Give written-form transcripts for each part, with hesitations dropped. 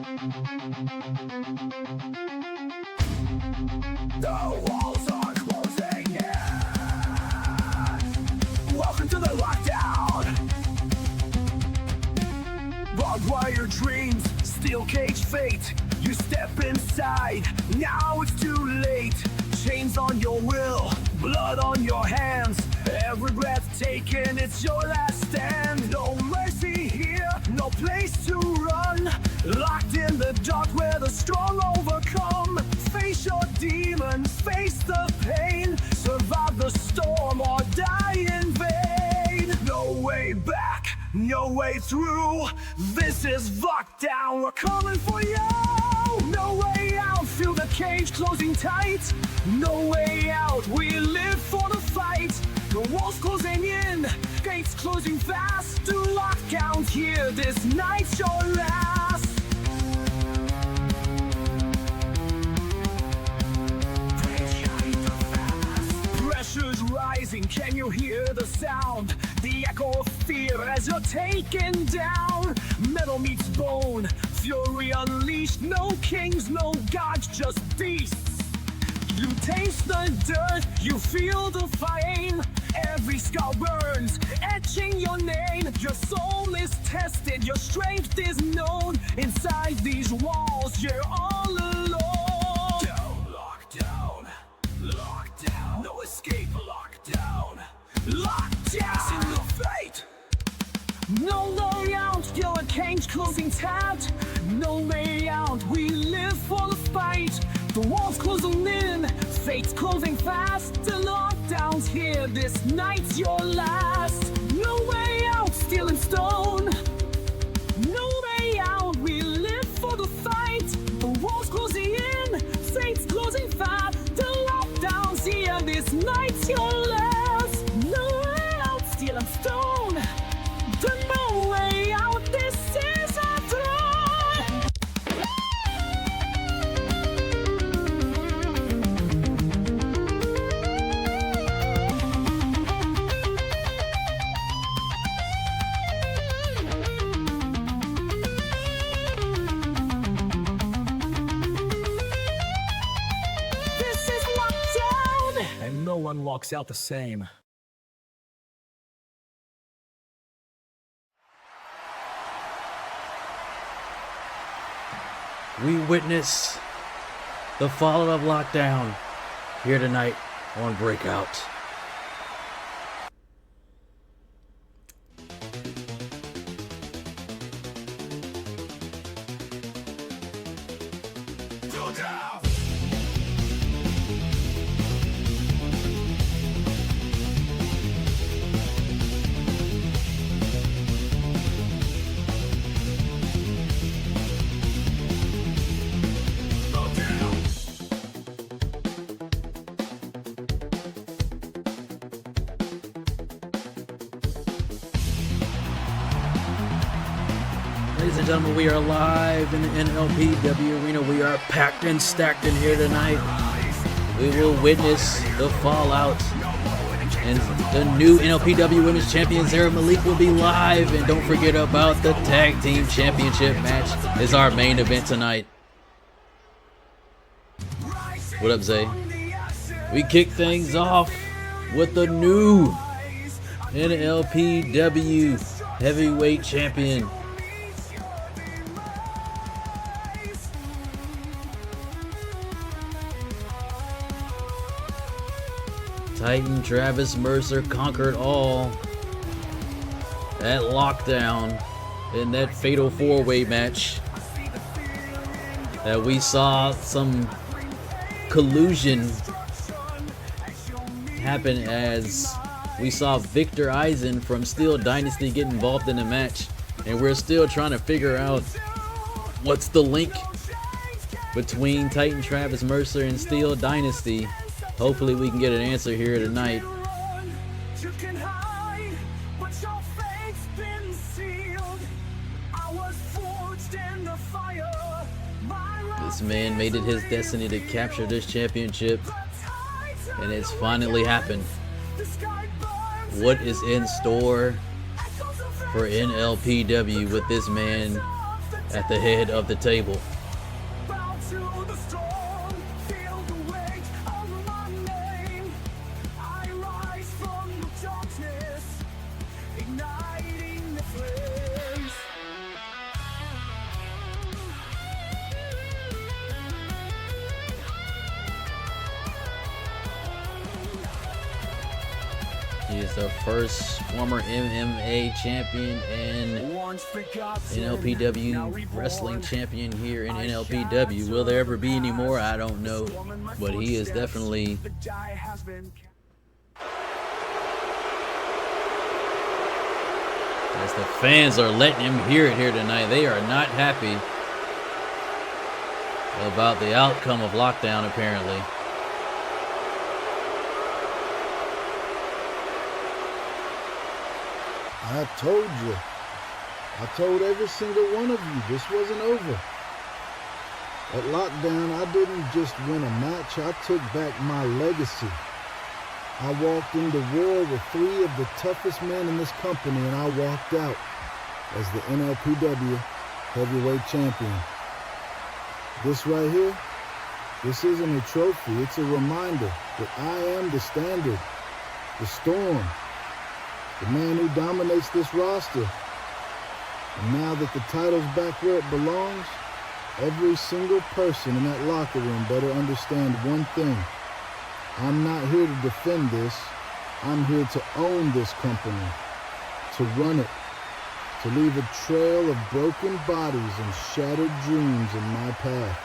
The walls are closing in. Welcome to the lockdown. Barbed wire dreams, steel cage fate. You step inside, now it's too late. Chains on your will, blood on your hands. Every breath taken, it's your last stand. No mercy here, no place to run. Locked in the dark where the strong overcome. Face your demons, face the pain. Survive the storm or die in vain. No way back, no way through. This is lockdown, we're coming for you. No way out, feel the cage closing tight. No way out, we live for the fight. The walls closing in, gates closing fast. Do lockdowns here, this night's your last. Pressure's rising, can you hear the sound? The echo of fear as you're taken down. Metal meets bone, fury unleashed. No kings, no gods, just beasts. You taste the dirt, you feel the flame. Every scar burns, etching your name. Your soul is tested, your strength is known. Inside these walls, you're all alone. Down, lockdown, lockdown. No escape, lockdown, lockdown. Single fate. No way out, you're a cage closing tapped. No way out, we live for the fight. The walls closing in, fate's closing fast. The lockdown's here, this night's your last. No way out, steel and stone. No way out, we live for the fight. The walls closing in, fate's closing fast. The lockdown's here, this night's your last. No way out, steel and stone. The no way out, this is our throne. This is lockdown, and no one walks out the same. We witness the fallout of lockdown here tonight on Breakout. Ladies and gentlemen, we are live in the NLPW arena. We are packed and stacked in here tonight. We will witness the fallout. And the new NLPW Women's Champion, Zara Malik, will be live. And don't forget about the Tag Team Championship match. It's our main event tonight. What up, Zay? We kick things off with the new NLPW Heavyweight Champion, Titan Travis Mercer conquered all at Lockdown in that fatal four-way match that we saw some collusion happen as we saw Victor Eisen from Steel Dynasty get involved in the match, and we're still trying to figure out what's the link between Titan Travis Mercer and Steel Dynasty. Hopefully we can get an answer here tonight. This man made it his destiny to capture this championship, and it's finally happened. What is in store for NLPW with this man at the head of the table. Bow to the storm, feel the weight of my name. I rise from the darkness, igniting the flames. He is the first former MMA champion and NLPW wrestling champion here in NLPW. Will there ever be any more? I don't know, but he is definitely as the fans are letting him hear it here tonight. They are not happy about the outcome of lockdown, apparently. I told you. I told every single one of you this wasn't over. At lockdown, I didn't just win a match, I took back my legacy. I walked into war with 3 of the toughest men in this company, and I walked out as the NLPW heavyweight champion. This right here, this isn't a trophy, it's a reminder that I am the standard, the storm, the man who dominates this roster. And now that the title's back where it belongs, every single person in that locker room better understand one thing. I'm not here to defend this. I'm here to own this company, to run it, to leave a trail of broken bodies and shattered dreams in my path.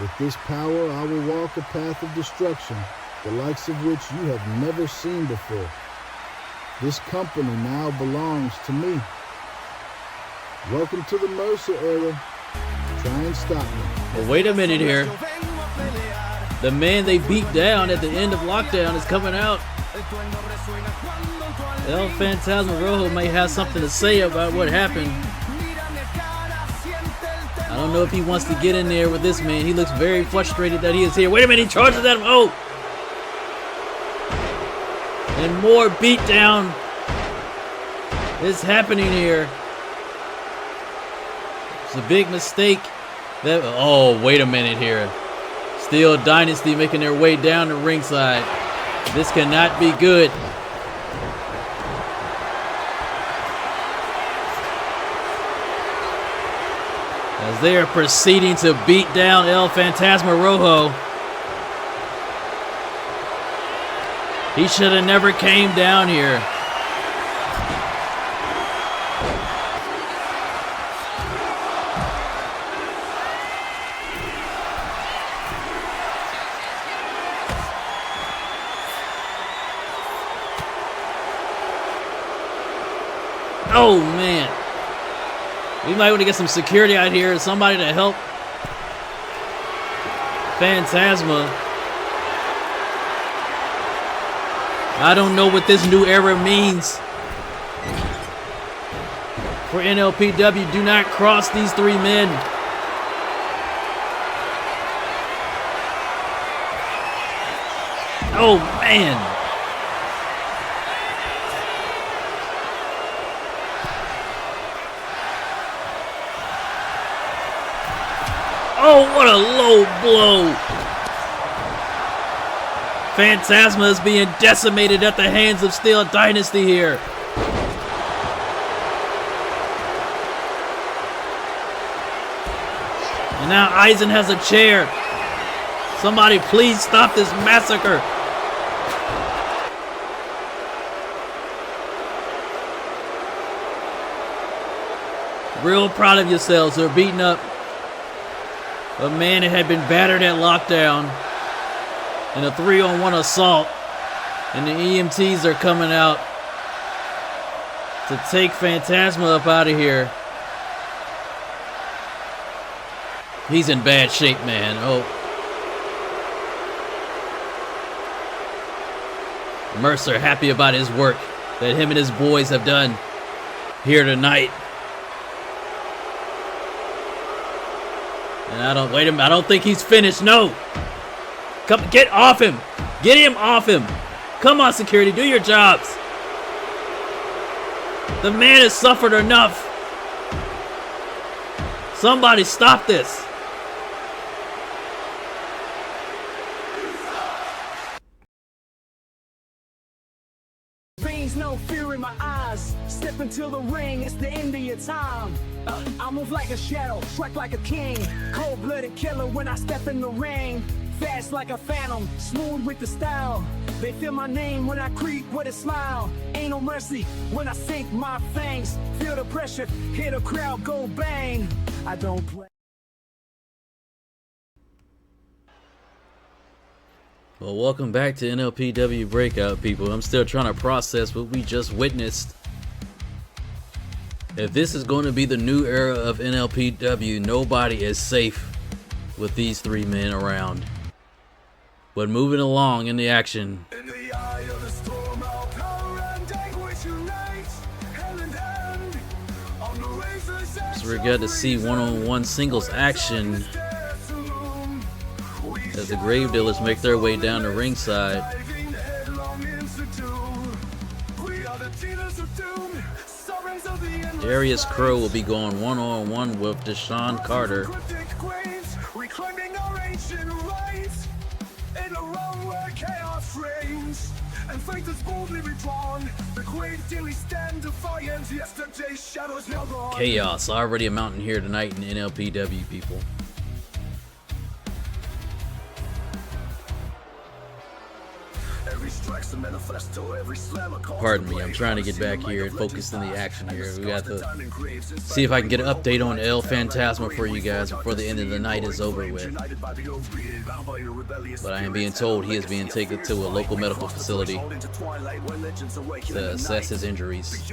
With this power, I will walk a path of destruction, the likes of which you have never seen before. This company now belongs to me. Welcome to the Mercer era. Try and stop me. Well, wait a minute here. The man they beat down at the end of lockdown is coming out. El Fantasma Rojo may have something to say about what happened. I don't know if he wants to get in there with this man. He looks very frustrated that he is here. Wait a minute, he charges at him. Oh! And more beatdown is happening here. It's a big mistake. Oh, wait a minute here. Steel Dynasty making their way down the ringside. This cannot be good. As they are proceeding to beat down El Fantasma Rojo. He should have never came down here. Oh, man. We might want to get some security out here. Somebody to help Phantasma. I don't know what this new era means for NLPW. Do not cross these 3 men. Oh, man. Oh, what a low blow. Phantasma is being decimated at the hands of Steel Dynasty here. And now Eisen has a chair. Somebody please stop this massacre. Real proud of yourselves for beating up a man that had been battered at lockdown in a 3-on-1 assault, and the EMTs are coming out to take Phantasma up out of here. He's in bad shape, man. Oh. Mercer happy about his work that him and his boys have done here tonight. And I don't think he's finished. No. Come, get off him. Get him off him. Come on, security, do your jobs. The man has suffered enough. Somebody stop this. Veins, no fear in my eyes. Step into the ring, it's the end of your time. I move like a shadow, strike like a king. Cold-blooded killer when I step in the ring. Fast like a phantom, smooth with the style. They feel my name when I creep with a smile. Ain't no mercy when I sink my fangs. Feel the pressure, hear the crowd go bang. I don't play. Well, welcome back to NLPW Breakout, people. I'm still trying to process what we just witnessed. If this is going to be the new era of NLPW, nobody is safe with these three men around. But moving along in the action. In the eye of the storm, our power and anguish unite, hand in hand, on the razor's edge. So we're going to see one-on-one singles action as the Grave Dealers make their way down the ringside. Darius Crow will be going one-on-one with Deshaun Carter. Reclaiming our ancient rights in a realm where chaos reigns and faith is boldly withdrawn. The grave daily stand defiant. Yesterday's shadows now gone. Chaos already a mountain here tonight in NLPW, people. Pardon me, I'm trying to get back here and focus on the action here. We got to see if I can get an update on El Phantasma for you guys before the end of the night is over with. But I am being told he is being taken to a local medical facility to assess his injuries.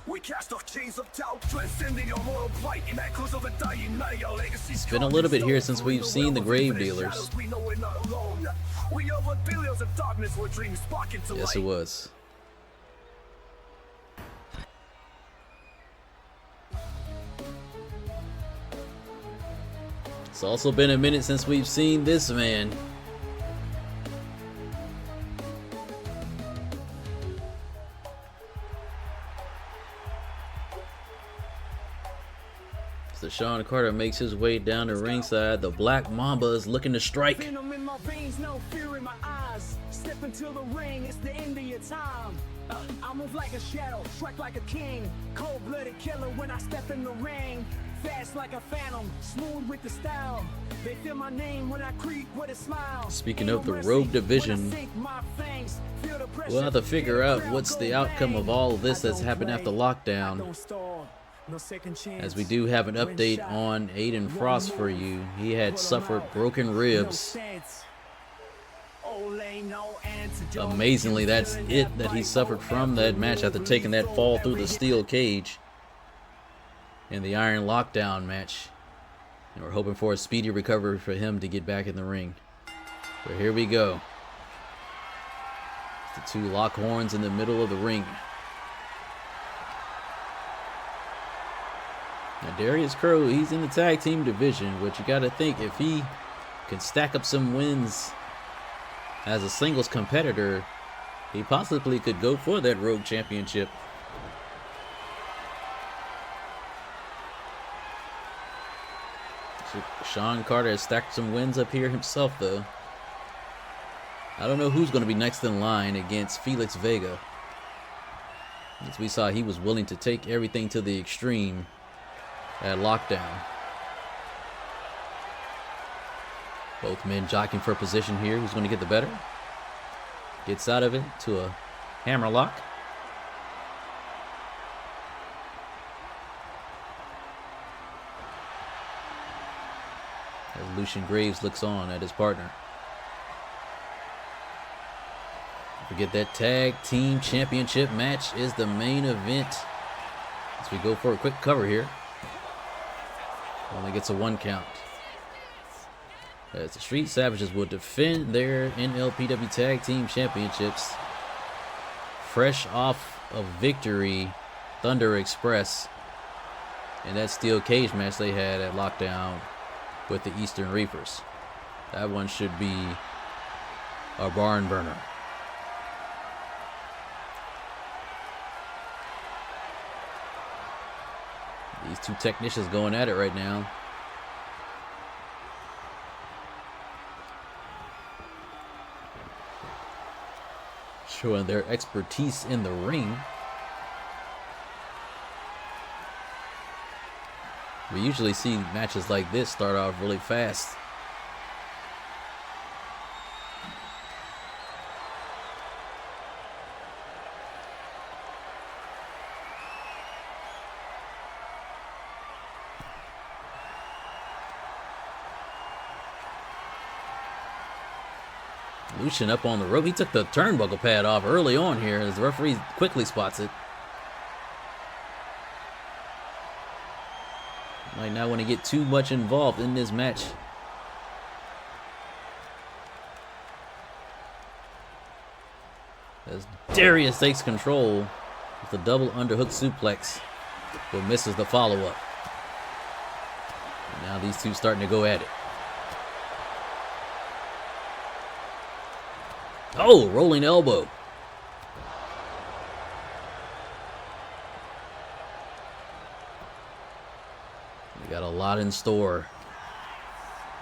We cast off chains of doubt, transcending your moral plight in echoes of a dying night. Our legacy. It's been a little bit here since we've seen the Grave Dealers. Yes, it was. It's also been a minute since we've seen this man. Deshaun Carter makes his way down the ringside. The Black Mamba is looking to strike. Venom in my veins, no fear in my eyes. Step into the ring, it's the end of your time. I move like a shadow, strike like a king. Cold-blooded killer when I step in the ring. Fast like a phantom, smooth with the style. They feel my name when I creep with a smile. Speaking of the Rogue Division, we'll have to figure out what's the outcome of all of this that's happened after lockdown. As we do have an update on Aiden Frost for you. He had suffered broken ribs. Amazingly, that's it that he suffered from that match after taking that fall through the steel cage in the Iron Lockdown match. And we're hoping for a speedy recovery for him to get back in the ring. But here we go. The two Lockhorns in the middle of the ring. Now Darius Crow, he's in the tag team division, but you got to think if he can stack up some wins as a singles competitor, he possibly could go for that Rogue Championship. Sean Carter has stacked some wins up here himself, though. I don't know who's going to be next in line against Felix Vega. As we saw, he was willing to take everything to the extreme at Lockdown. Both men jockeying for position here. Who's going to get the better? Gets out of it to a hammerlock. As Lucian Graves looks on at his partner. Don't forget that tag team championship match is the main event. As we go for a quick cover here. Only gets a 1 count. As the Street Savages will defend their NLPW Tag Team Championships. Fresh off of victory, Thunder Express, in that steel cage match they had at Lockdown with the Eastern Reapers. That one should be a barn burner. These two technicians going at it right now. Showing their expertise in the ring. We usually see matches like this start off really fast. Lucian up on the rope. He took the turnbuckle pad off early on here as the referee quickly spots it. Might not want to get too much involved in this match. As Darius takes control with a double underhook suplex, but misses the follow-up. Now these two starting to go at it. Oh, rolling elbow. We got a lot in store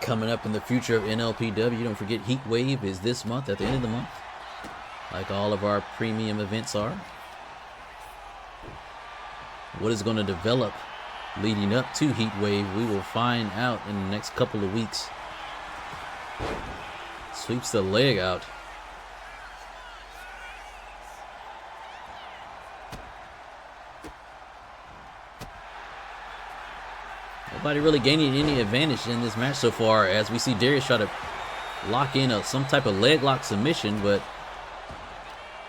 coming up in the future of NLPW. Don't forget, Heat Wave is this month, at the end of the month, like all of our premium events are. What is going to develop leading up to Heat Wave, we will find out in the next couple of weeks. Sweeps the leg out. Nobody really gaining any advantage in this match so far, as we see Darius try to lock in some type of leg lock submission, but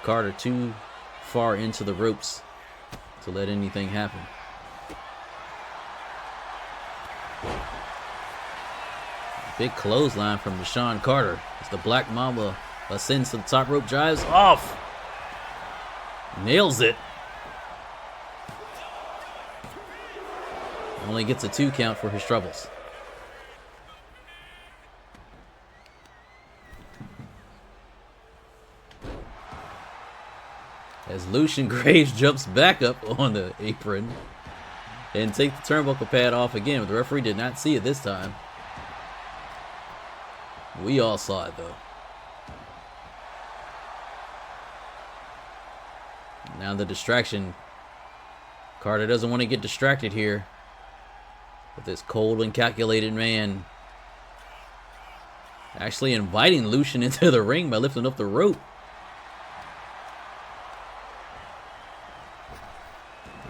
Carter too far into the ropes to let anything happen. Big clothesline from Deshaun Carter as the Black Mamba ascends to the top rope, drives off, nails it. Only gets a 2 count for his troubles. As Lucian Graves jumps back up on the apron and takes the turnbuckle pad off again, but the referee did not see it this time. We all saw it though. Now the distraction. Carter doesn't want to get distracted here with this cold and calculated man actually inviting Lucian into the ring by lifting up the rope.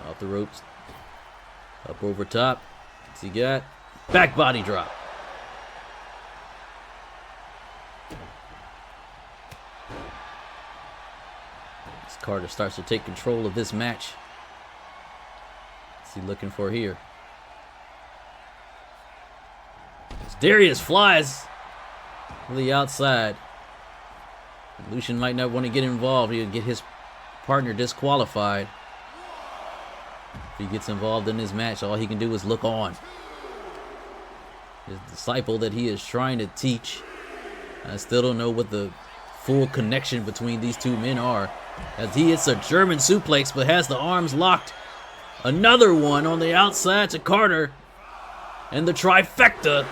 Off the ropes. Up over top. What's he got? Back body drop. As Carter starts to take control of this match. What's he looking for here? Darius flies to the outside. Lucian might not want to get involved. He'll get his partner disqualified. If he gets involved in this match, all he can do is look on. His disciple that he is trying to teach. I still don't know what the full connection between these two men are, as he hits a German suplex but has the arms locked. Another one on the outside to Carter. And the trifecta.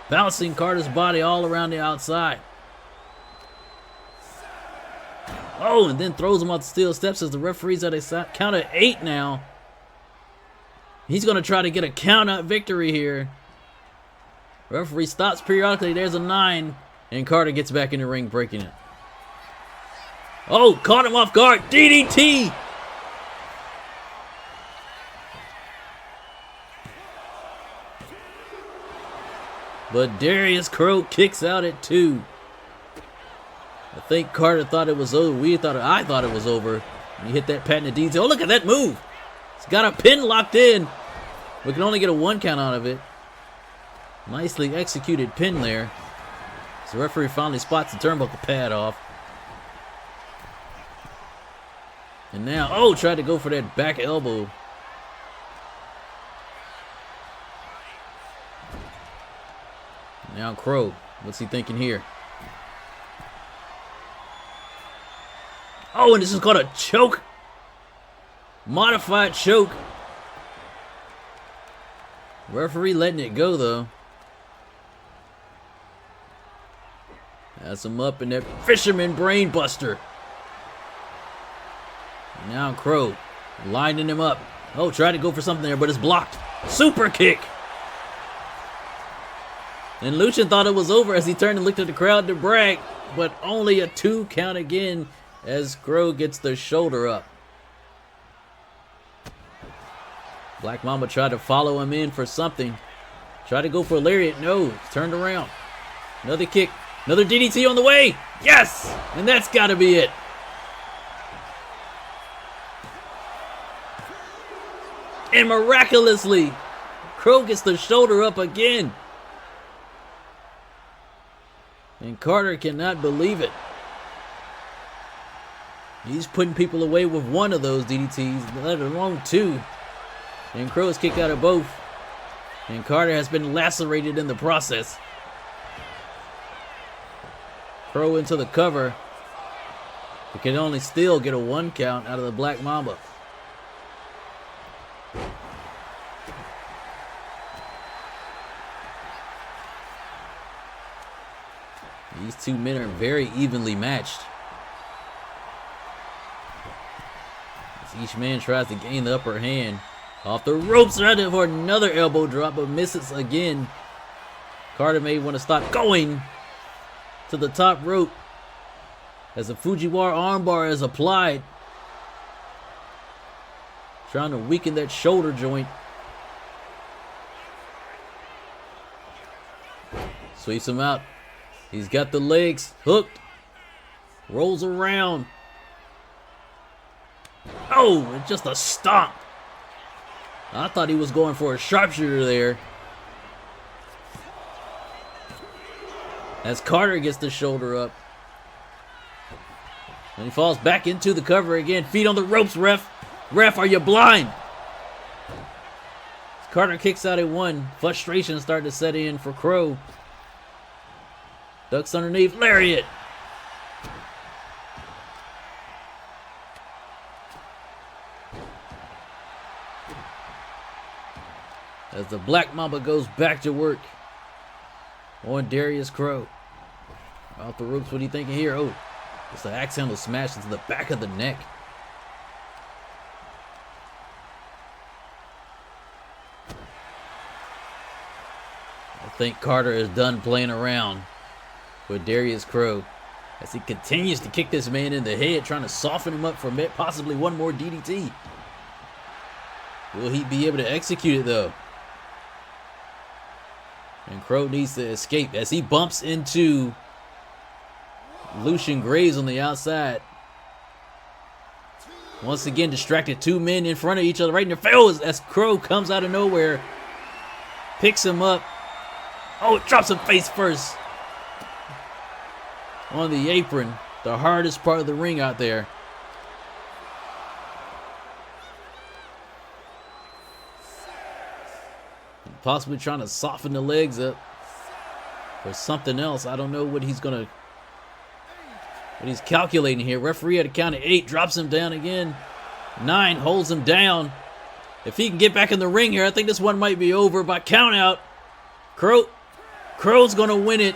Bouncing Carter's body all around the outside. Oh, and then throws him off the steel steps as the referee's at a count of 8 now. He's going to try to get a count-out victory here. Referee stops periodically. There's a 9. And Carter gets back in the ring, breaking it. Oh, caught him off guard. DDT! But Darius Crow kicks out at 2. I think Carter thought it was over. I thought it was over. When he hit that patented DDT. Oh, look at that move. He's got a pin locked in. We can only get a 1 count out of it. Nicely executed pin there. So the referee finally spots the turnbuckle pad off. And now, oh, tried to go for that back elbow. Now Crow, what's he thinking here? Oh, and this is called a choke. Modified choke. Referee letting it go though. Has him up in that fisherman brain buster. Now Crow lining him up. Oh, tried to go for something there, but it's blocked. Super kick. And Luchin thought it was over as he turned and looked at the crowd to brag, but only a 2 count again as Crow gets the shoulder up. Black Mamba tried to follow him in for something. Tried to go for a lariat. No, turned around. Another kick. Another DDT on the way. Yes! And that's got to be it. And miraculously, Crow gets the shoulder up again. And Carter cannot believe it. He's putting people away with one of those DDTs, let alone 2. And Crow is kicked out of both. And Carter has been lacerated in the process. Crow into the cover. He can only still get a 1 count out of the Black Mamba. These 2 men are very evenly matched. As each man tries to gain the upper hand. Off the ropes, right for another elbow drop, but misses again. Carter may want to stop going to the top rope as a Fujiwara armbar is applied. Trying to weaken that shoulder joint. Sweeps him out. He's got the legs hooked. Rolls around. Oh, it's just a stomp. I thought he was going for a sharpshooter there. As Carter gets the shoulder up. And he falls back into the cover again. Feet on the ropes, ref. Ref, are you blind? Carter kicks out at 1. Frustration starting to set in for Crow. Ducks underneath. Lariat. As the Black Mamba goes back to work on Darius Crow. Off the ropes, what are you thinking here? Oh, it's the axe handle smashed into the back of the neck. I think Carter is done playing around with Darius Crow as he continues to kick this man in the head, trying to soften him up for possibly one more DDT. Will he be able to execute it though? And Crow needs to escape as he bumps into Lucian Graves on the outside. Once again, distracted 2 men in front of each other right in their face as Crow comes out of nowhere. Picks him up. Oh, drops him face first on the apron. The hardest part of the ring out there. Possibly trying to soften the legs up or something else. I don't know what he's calculating here. Referee at a count of 8 drops him down again. 9 holds him down. If he can get back in the ring here, I think this one might be over by count out. Crow's gonna win it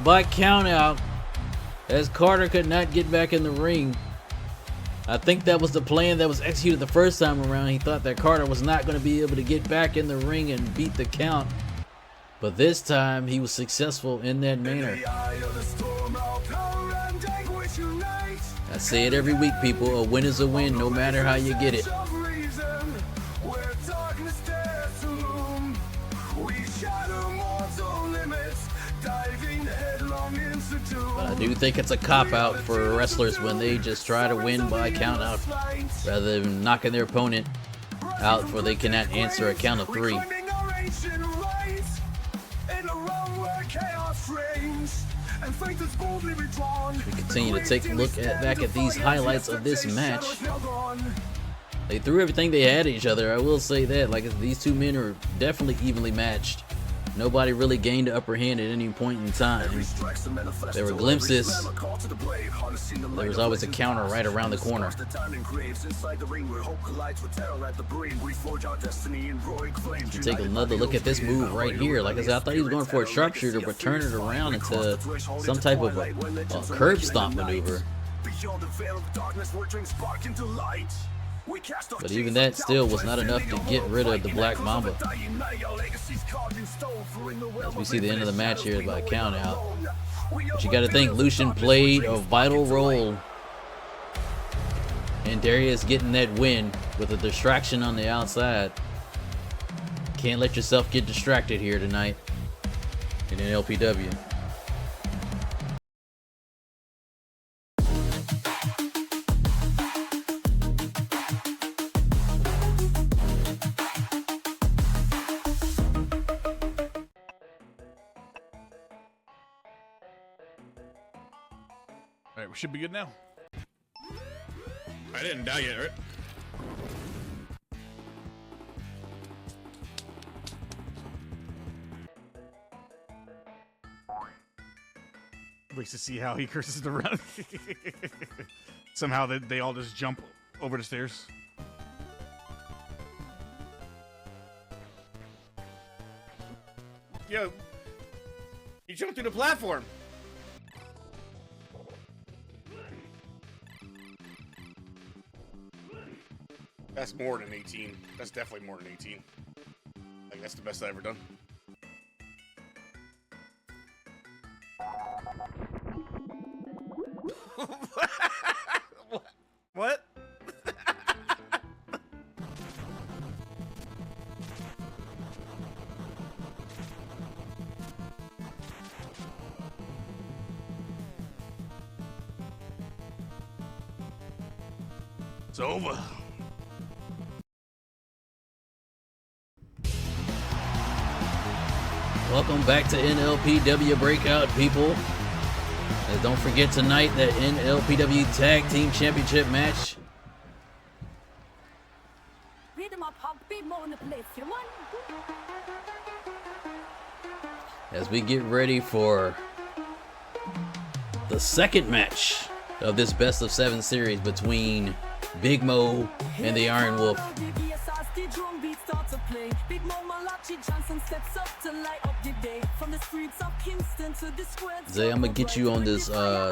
by count out as Carter could not get back in the ring. I think that was the plan that was executed the first time around. He thought that Carter was not going to be able to get back in the ring and beat the count. But this time, he was successful in that manner. I say it every week, people. A win is a win, no matter how you get it. But I do think it's a cop-out for wrestlers when they just try to win by count-out rather than knocking their opponent out for they cannot answer a count of 3. We continue to take a look back at these highlights of this match. They threw everything they had at each other, I will say that. Like, these 2 men are definitely evenly matched. Nobody really gained the upper hand at any point in time. There were glimpses. There was always a counter right around the corner. You take another look at this move right here. Like I said, I thought he was going for a sharpshooter, but turn it around into some type of a curb stomp maneuver. But even that still was not enough to get rid of the Black Mamba. As we see the end of the match here by count out. But you got to think Lucian played a vital role in Darius getting that win with a distraction on the outside. Can't let yourself get distracted here tonight in NLPW. Alright, we should be good now. I didn't die yet, right? Wait to see how he curses the run. Somehow they all just jump over the stairs. Yo, you jumped through the platform. That's more than 18. That's definitely more than 18. I think that's the best I've ever done. What? It's over. Welcome back to NLPW Breakout, people. And don't forget tonight that NLPW Tag Team Championship match. As we get ready for the second match of this best of 7 series between Big Mo and the Iron Wolf. Zay, I'm gonna get you on this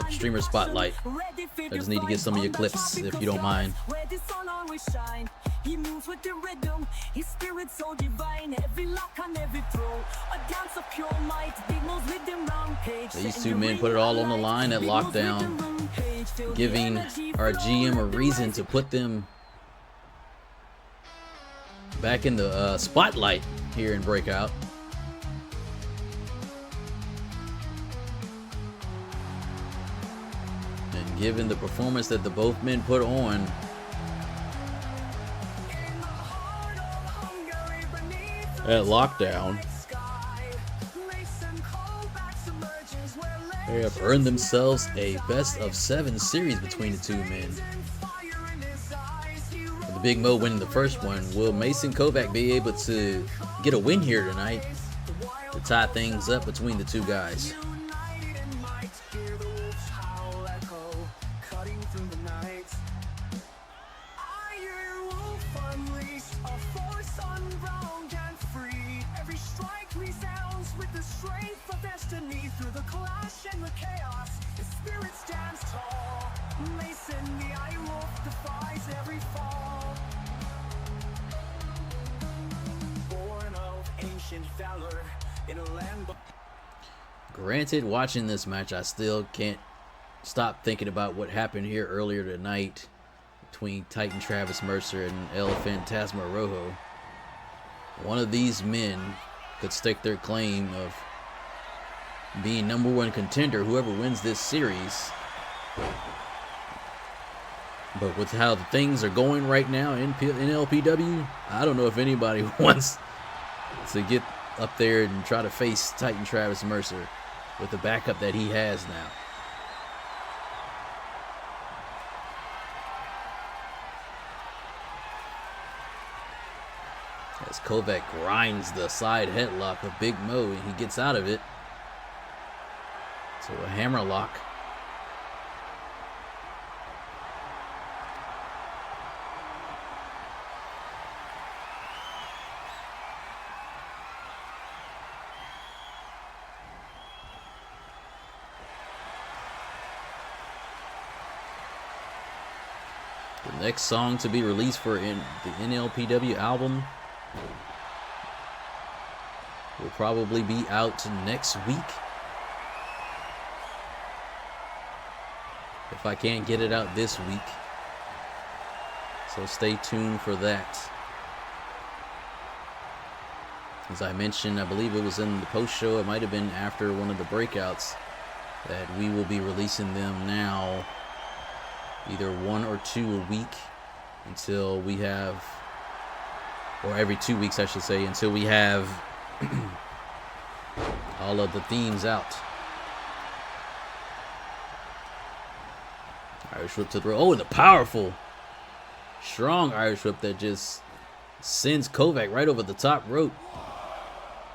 streamer spotlight. I just need to get some of your clips, if you don't mind. He moves with the rhythm, his spirit so divine, every lock on every throw, a dance of pure might, big moves with them rampage. These two men put it all on the line at lockdown, giving our GM a reason to put them back in the spotlight here in Breakout. And given the performance that the both men put on, at lockdown, they have earned themselves a best of 7 series between the two men. With the Big Mo winning the first one, will Mason Kovac be able to get a win here tonight to tie things up between the two guys? Granted, watching this match, I still can't stop thinking about what happened here earlier tonight between Titan Travis Mercer and El Fantasma Rojo. One of these men could stake their claim of being #1 contender, whoever wins this series. But with how the things are going right now in NLPW, I don't know if anybody wants to get up there and try to face Titan Travis Mercer with the backup that he has now. As Kovac grinds the side headlock of Big Mo, and he gets out of it. So a hammer lock. The next song to be released for the NLPW album will probably be out next week. If I can't get it out this week. So stay tuned for that. As I mentioned, I believe it was in the post show, it might have been after one of the breakouts, that we will be releasing them now, either 1 or 2 a week, until we have, or every 2 weeks I should say, until we have all of the themes out. Irish whip to the rope. Oh, and the powerful, strong Irish whip that just sends Kovac right over the top rope.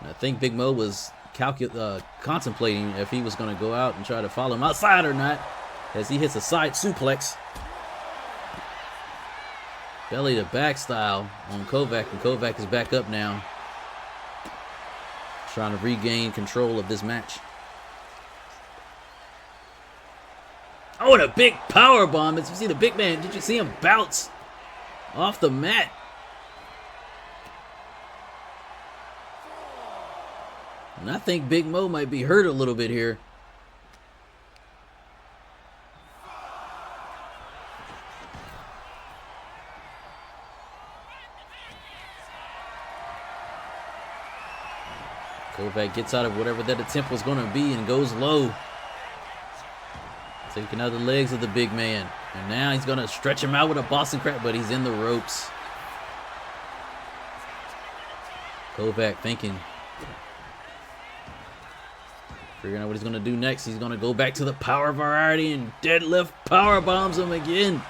And I think Big Mo was contemplating if he was going to go out and try to follow him outside or not, as he hits a side suplex. Belly to back style on Kovac, and Kovac is back up now, trying to regain control of this match. Oh, and a big power bomb. As you see the big man, did you see him bounce off the mat? And I think Big Mo might be hurt a little bit here. Kovac gets out of whatever that attempt was going to be and goes low. Taking out the legs of the big man. And now he's going to stretch him out with a Boston Crab, but he's in the ropes. Kovac thinking. Figuring out what he's going to do next. He's going to go back to the power variety and deadlift power bombs him again.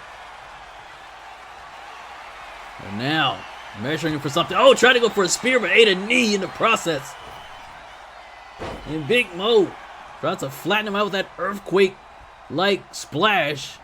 And now, measuring him for something. Oh, trying to go for a spear, but ate a knee in the process. And Big Mo tries to flatten him out with that earthquake-like splash.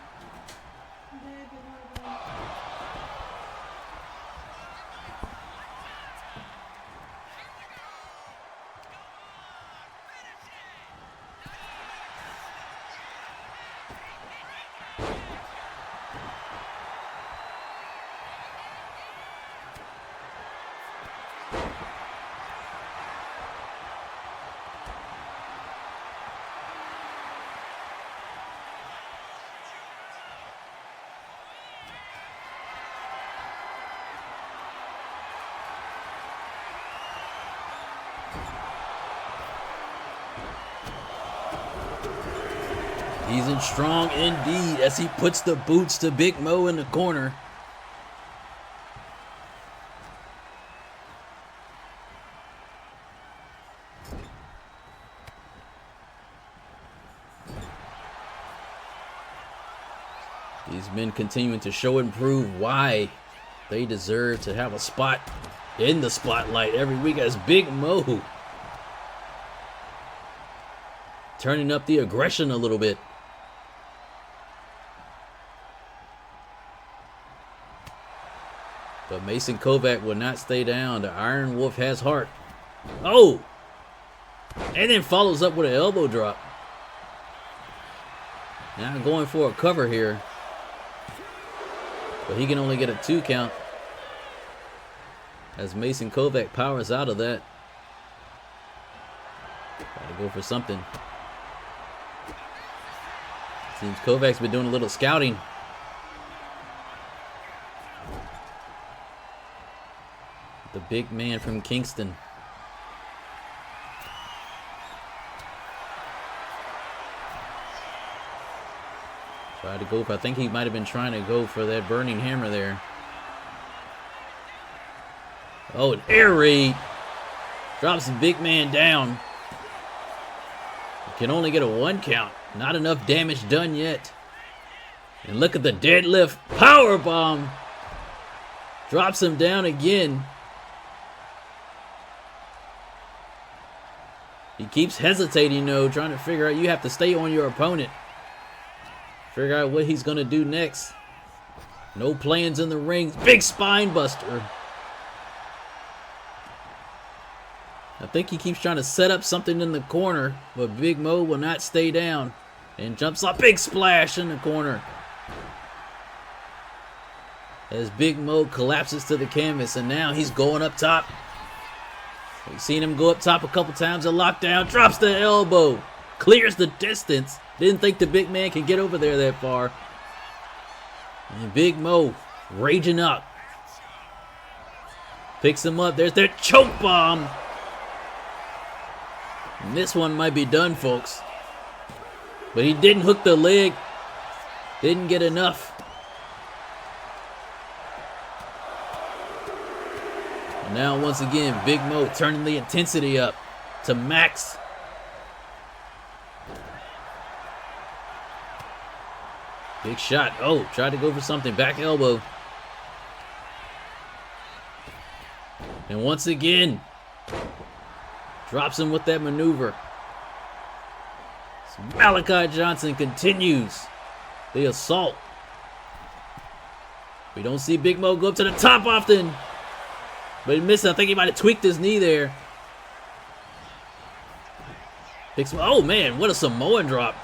He's in strong indeed as he puts the boots to Big Mo in the corner. These men continuing to show and prove why they deserve to have a spot in the spotlight every week, as Big Mo turning up the aggression a little bit. But Mason Kovac will not stay down. The Iron Wolf has heart. Oh! And then follows up with an elbow drop. Now going for a cover here. But he can only get a 2 count. As Mason Kovac powers out of that. Gotta go for something. Seems Kovac's been doing a little scouting. The big man from Kingston. Tried to go for, I think he might have been trying to go for that burning hammer there. Oh, an air raid. Drops the big man down. Can only get a 1 count. Not enough damage done yet. And look at the deadlift power bomb. Drops him down again. He keeps hesitating though, trying to figure out. You have to stay on your opponent. Figure out what he's going to do next. No plans in the ring. Big spine buster. I think he keeps trying to set up something in the corner, but Big Mo will not stay down and jumps up. Big splash in the corner. As Big Mo collapses to the canvas, and now he's going up top. We've seen him go up top a couple times. A lockdown, drops the elbow, clears the distance. Didn't think the big man can get over there that far. And Big Mo raging up. Picks him up. There's their choke bomb. And this one might be done, folks. But he didn't hook the leg. Didn't get enough. And now, once again, Big Mo turning the intensity up to max. Big shot. Oh, tried to go for something. Back elbow. And once again, drops him with that maneuver. So Malachi Johnson continues the assault. We don't see Big Mo go up to the top often. But he missed it. I think he might have tweaked his knee there. Oh, man. What a Samoan drop.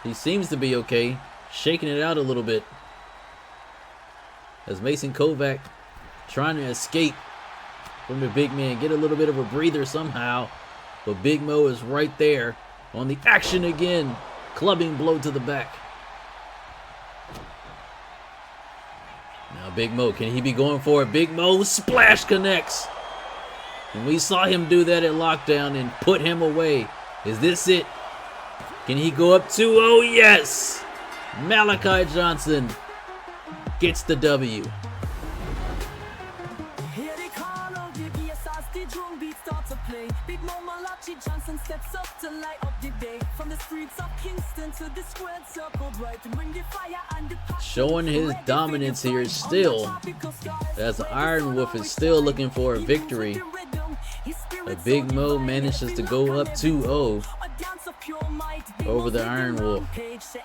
He seems to be okay. Shaking it out a little bit. As Mason Kovac trying to escape from the big man. Get a little bit of a breather somehow. But Big Mo is right there on the action again. Clubbing blow to the back. Now Big Mo, can he be going for it? Big Mo splash connects. And we saw him do that at Lockdown and put him away. Is this it? Can he go up 2-0? Yes! Malachi Johnson gets the W. Here they call out the bass as the drum beat start to play. Big Mo Malachi Johnson steps up to light up the day. From the streets of Kingston to the squared circle bright, and bring the fire and the passion. Showing his dominance here still, as Iron Wolf is still looking for a victory. But Big Mo manages to go up 2-0 over the Iron Wolf. These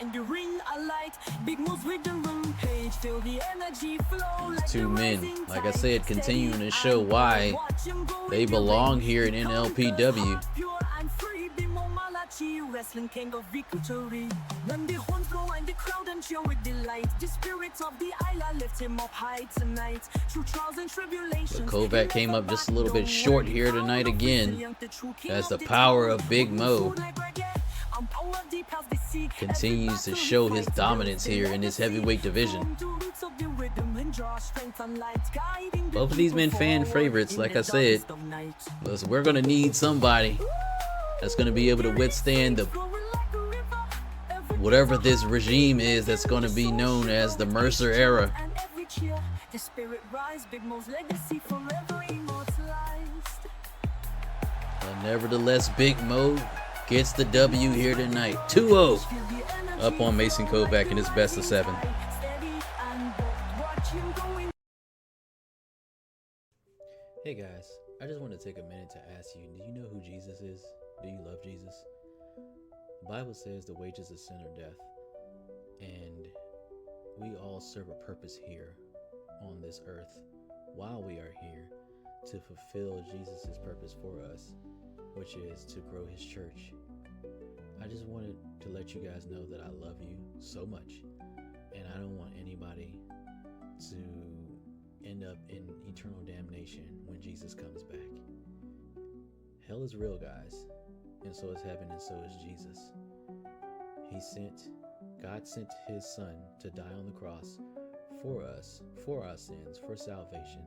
two men, like I said, continuing to show why they belong here in NLPW. Wrestling king of victory. When the horns blow and the crowd and cheer with delight, the spirits of the island lift him up high tonight. Through trials and tribulations. But Kovac came up just a little bit short here tonight again, as the power of Big Mo continues to show his dominance here in this heavyweight division. Both of these men fan favorites, like I said, but we're going to need somebody that's going to be able to withstand the whatever this regime is that's going to be known as the Mercer era. But nevertheless, Big Mo gets the W here tonight. 2-0 up on Mason Kovac in his best of 7. Hey guys, I just want to take a minute to ask you, do you know who Jesus is? Do you love Jesus? The Bible says the wages of sin are death, and we all serve a purpose here on this earth while we are here to fulfill Jesus' purpose for us, which is to grow his church. I just wanted to let you guys know that I love you so much, and I don't want anybody to end up in eternal damnation when Jesus comes back. Hell is real, guys, and so is heaven, and so is Jesus. God sent his son to die on the cross for us, for our sins, for salvation,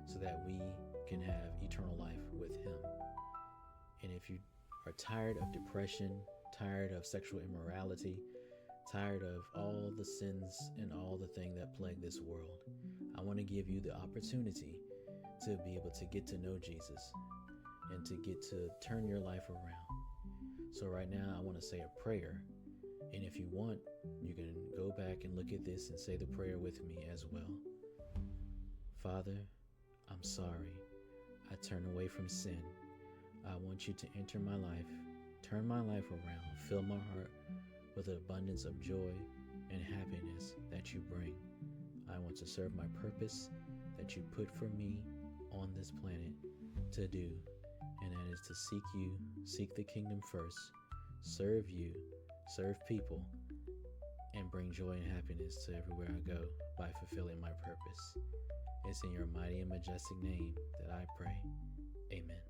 so that we can have eternal life with him. And if you are tired of depression, tired of sexual immorality, tired of all the sins and all the things that plague this world, I want to give you the opportunity to be able to get to know Jesus and to get to turn your life around. So right now I want to say a prayer, and if you want, you can go back and look at this and say the prayer with me as well. Father, I'm sorry. I turn away from sin. I want you to enter my life, turn my life around, fill my heart with an abundance of joy and happiness that you bring. I want to serve my purpose that you put for me on this planet to do, and that is to seek you, seek the kingdom first, serve you, serve people, and bring joy and happiness to everywhere I go by fulfilling my purpose. It's in your mighty and majestic name that I pray. Amen.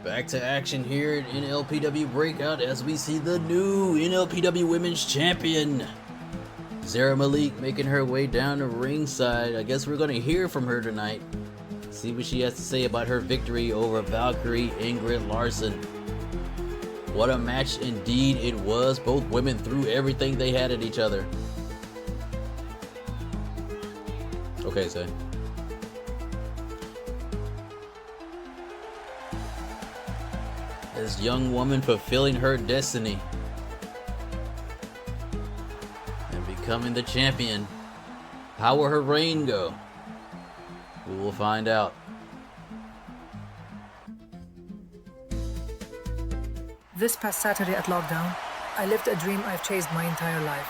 Back to action here at NLPW Breakout as we see the new NLPW Women's Champion, Zara Malik, making her way down the ringside. I guess we're going to hear from her tonight. See what she has to say about her victory over Valkyrie Ingrid Larson. What a match indeed it was. Both women threw everything they had at each other. Okay, so. This young woman fulfilling her destiny and becoming the champion. How will her reign go? We will find out. This past Saturday at lockdown, I lived a dream I've chased my entire life.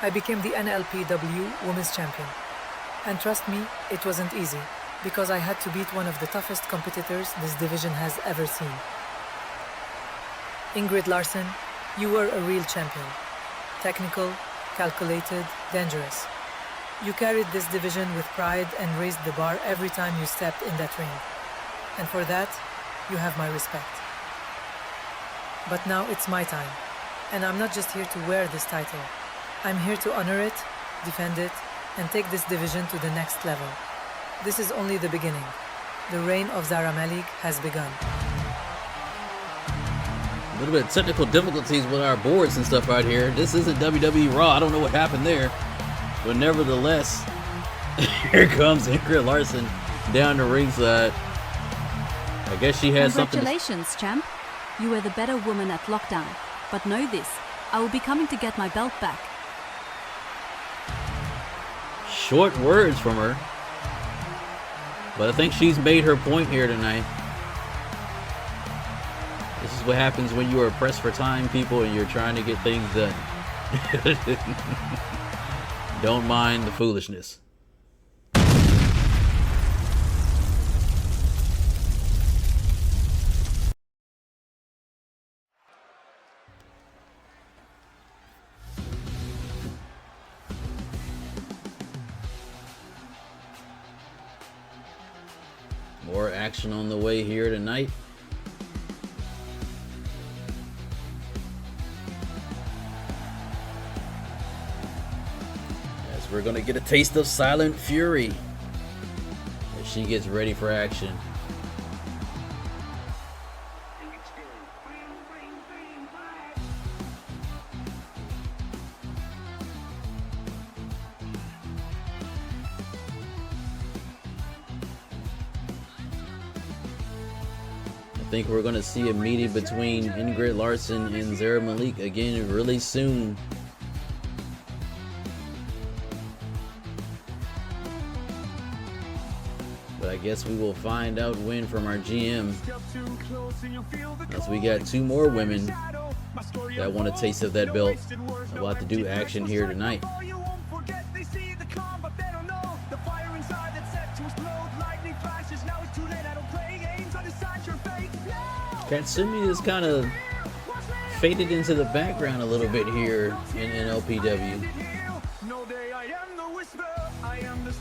I became the NLPW Women's Champion. And trust me, it wasn't easy, because I had to beat one of the toughest competitors this division has ever seen. Ingrid Larson, you were a real champion. Technical, calculated, dangerous. You carried this division with pride and raised the bar every time you stepped in that ring. And for that, you have my respect. But now it's my time. And I'm not just here to wear this title. I'm here to honor it, defend it, and take this division to the next level. This is only the beginning. The reign of Zara Malik has begun. A little bit of technical difficulties with our boards and stuff right here. This isn't WWE Raw. I don't know what happened there. But nevertheless, here comes Ingrid Larson down the ringside. I guess she has something. Congratulations, champ. You were the better woman at lockdown. But know this, I will be coming to get my belt back. Short words from her. But I think she's made her point here tonight. This is what happens when you are pressed for time, people, and you're trying to get things done. Don't mind the foolishness. More action on the way here tonight. As we're gonna get a taste of Silent Fury as she gets ready for action. I think we're going to see a meeting between Ingrid Larson and Zara Malik again really soon. But I guess we will find out when from our GM, as we got two more women that want a taste of that belt about to do action here tonight. Katsumi is kind of faded into the background a little bit here in NLPW.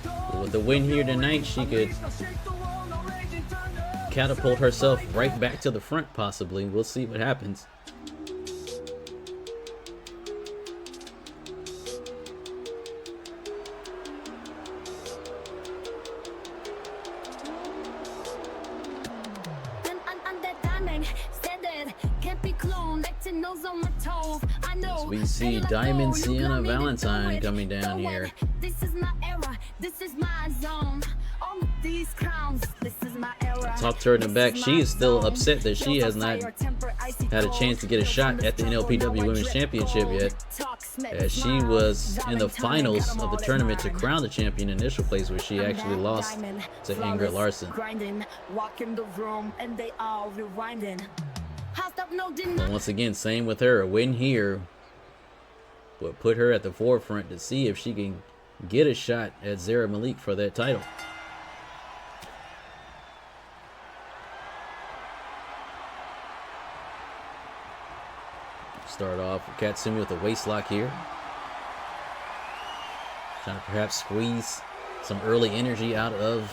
But with the win here tonight, she could catapult herself right back to the front, possibly. We'll see what happens. we see Diamond Sienna Valentine coming down here. This is my era, this is my zone. All of these clowns, this is my era. Talk to her in the back. She is still upset that she has not had a chance to get a shot at the NLPW Women's Championship yet, as she was in the finals of the tournament to crown the champion in initial place, where she actually lost to Ingrid Larson. But once again, same with her. A win here would put her at the forefront to see if she can get a shot at Zara Malik for that title. Start off with Katsumi with a waist lock here. Trying to perhaps squeeze some early energy out of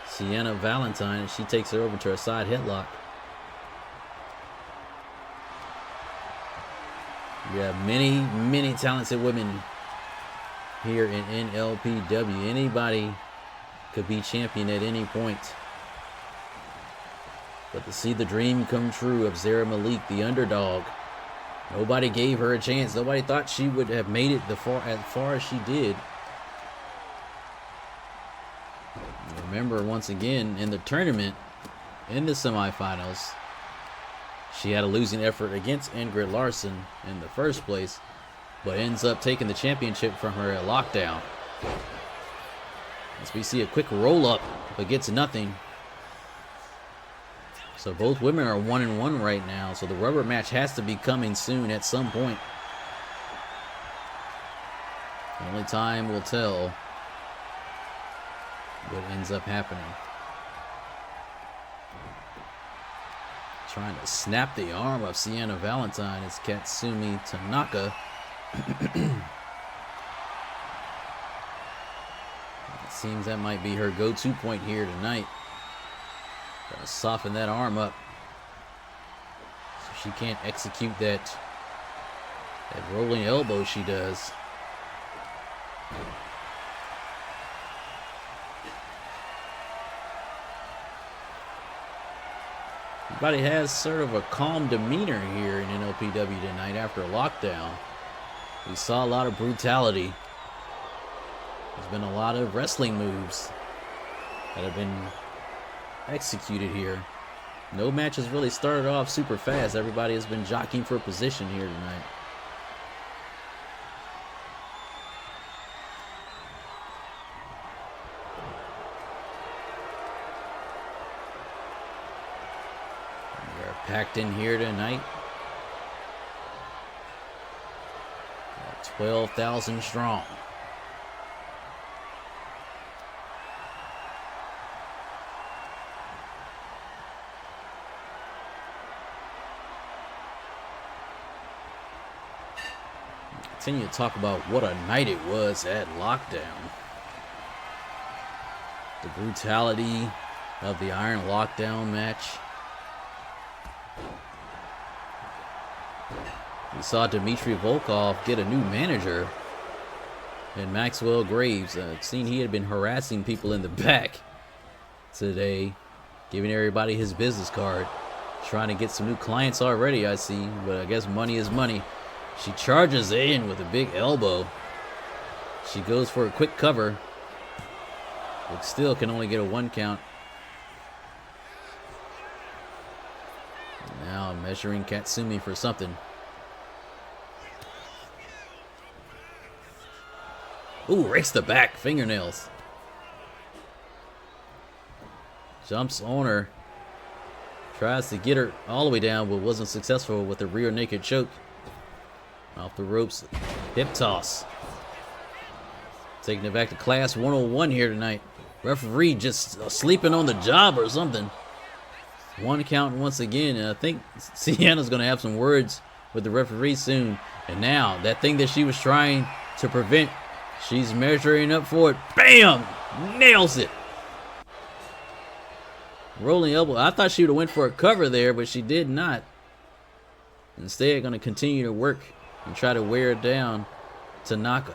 Sienna Valentine, and she takes her over to a side headlock. We have many talented women here in NLPW. Anybody could be champion at any point. But to see the dream come true of Zara Malik, the underdog, nobody gave her a chance. Nobody thought she would have made it as far as she did. Remember, once again, in the tournament, in the semifinals, she had a losing effort against Ingrid Larson in the first place, but ends up taking the championship from her at Lockdown. As we see a quick roll up, but gets nothing. So both women are 1-1 right now, so the rubber match has to be coming soon at some point. Only time will tell what ends up happening. Trying to snap the arm of Sienna Valentine is Katsumi Tanaka. It seems that might be her go-to point here tonight. Gotta soften that arm up so she can't execute that rolling elbow she does. Everybody has sort of a calm demeanor here in NLPW tonight after a lockdown. We saw a lot of brutality. There's been a lot of wrestling moves that have been executed here. No match has really started off super fast. Everybody has been jockeying for a position here tonight. We are packed in here tonight. 12,000 strong. Continue to talk about what a night it was at Lockdown. The brutality of the Iron Lockdown match. We saw Dmitry Volkov get a new manager in Maxwell Graves. It seemed he had been harassing people in the back today, giving everybody his business card, trying to get some new clients already, I see, but I guess money is money. She charges in with a big elbow. She goes for a quick cover, but still can only get a 1 count. Now measuring Katsumi for something. Ooh, rakes the back, fingernails. Jumps on her. Tries to get her all the way down, but wasn't successful with the rear naked choke. Off the ropes, hip toss. Taking it back to class 101 here tonight. Referee just sleeping on the job or something. 1 count once again, and I think Sienna's going to have some words with the referee soon. And now, that thing that she was trying to prevent, she's measuring up for it. Bam! Nails it. Rolling elbow. I thought she would have went for a cover there, but she did not. Instead, going to continue to work and try to wear it down Tanaka.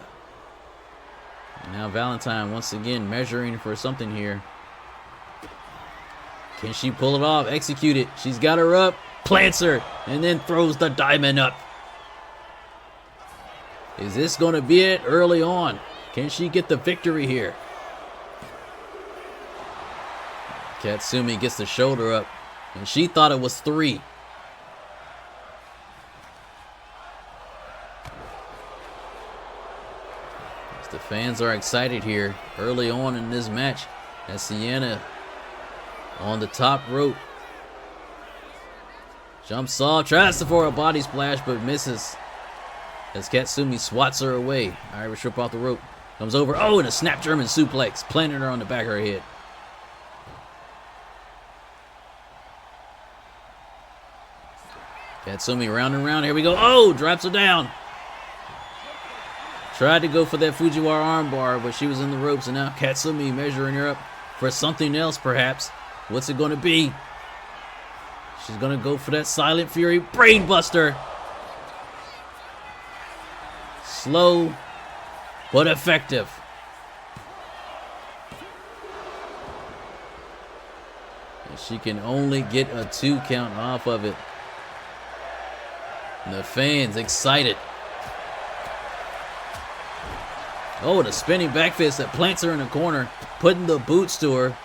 Now Valentine once again measuring for something here. Can she pull it off? Execute it. She's got her up. Plants her. And then throws the diamond up. Is this going to be it early on? Can she get the victory here? Katsumi gets the shoulder up, and she thought it was 3. The fans are excited here early on in this match as Sienna on the top rope. Jumps off, tries for a body splash, but misses as Katsumi swats her away. Irish whip off the rope. Comes over. Oh, and a snap German suplex, planting her on the back of her head. Katsumi round and round. Here we go. Oh, drops her down. Tried to go for that Fujiwara armbar, but she was in the ropes, and now Katsumi measuring her up for something else, perhaps. What's it going to be? She's going to go for that Silent Fury Brainbuster. Slow, but effective. And she can only get a 2 count off of it. And the fans excited. Oh, and a spinning back fist that plants her in the corner, putting the boots to her.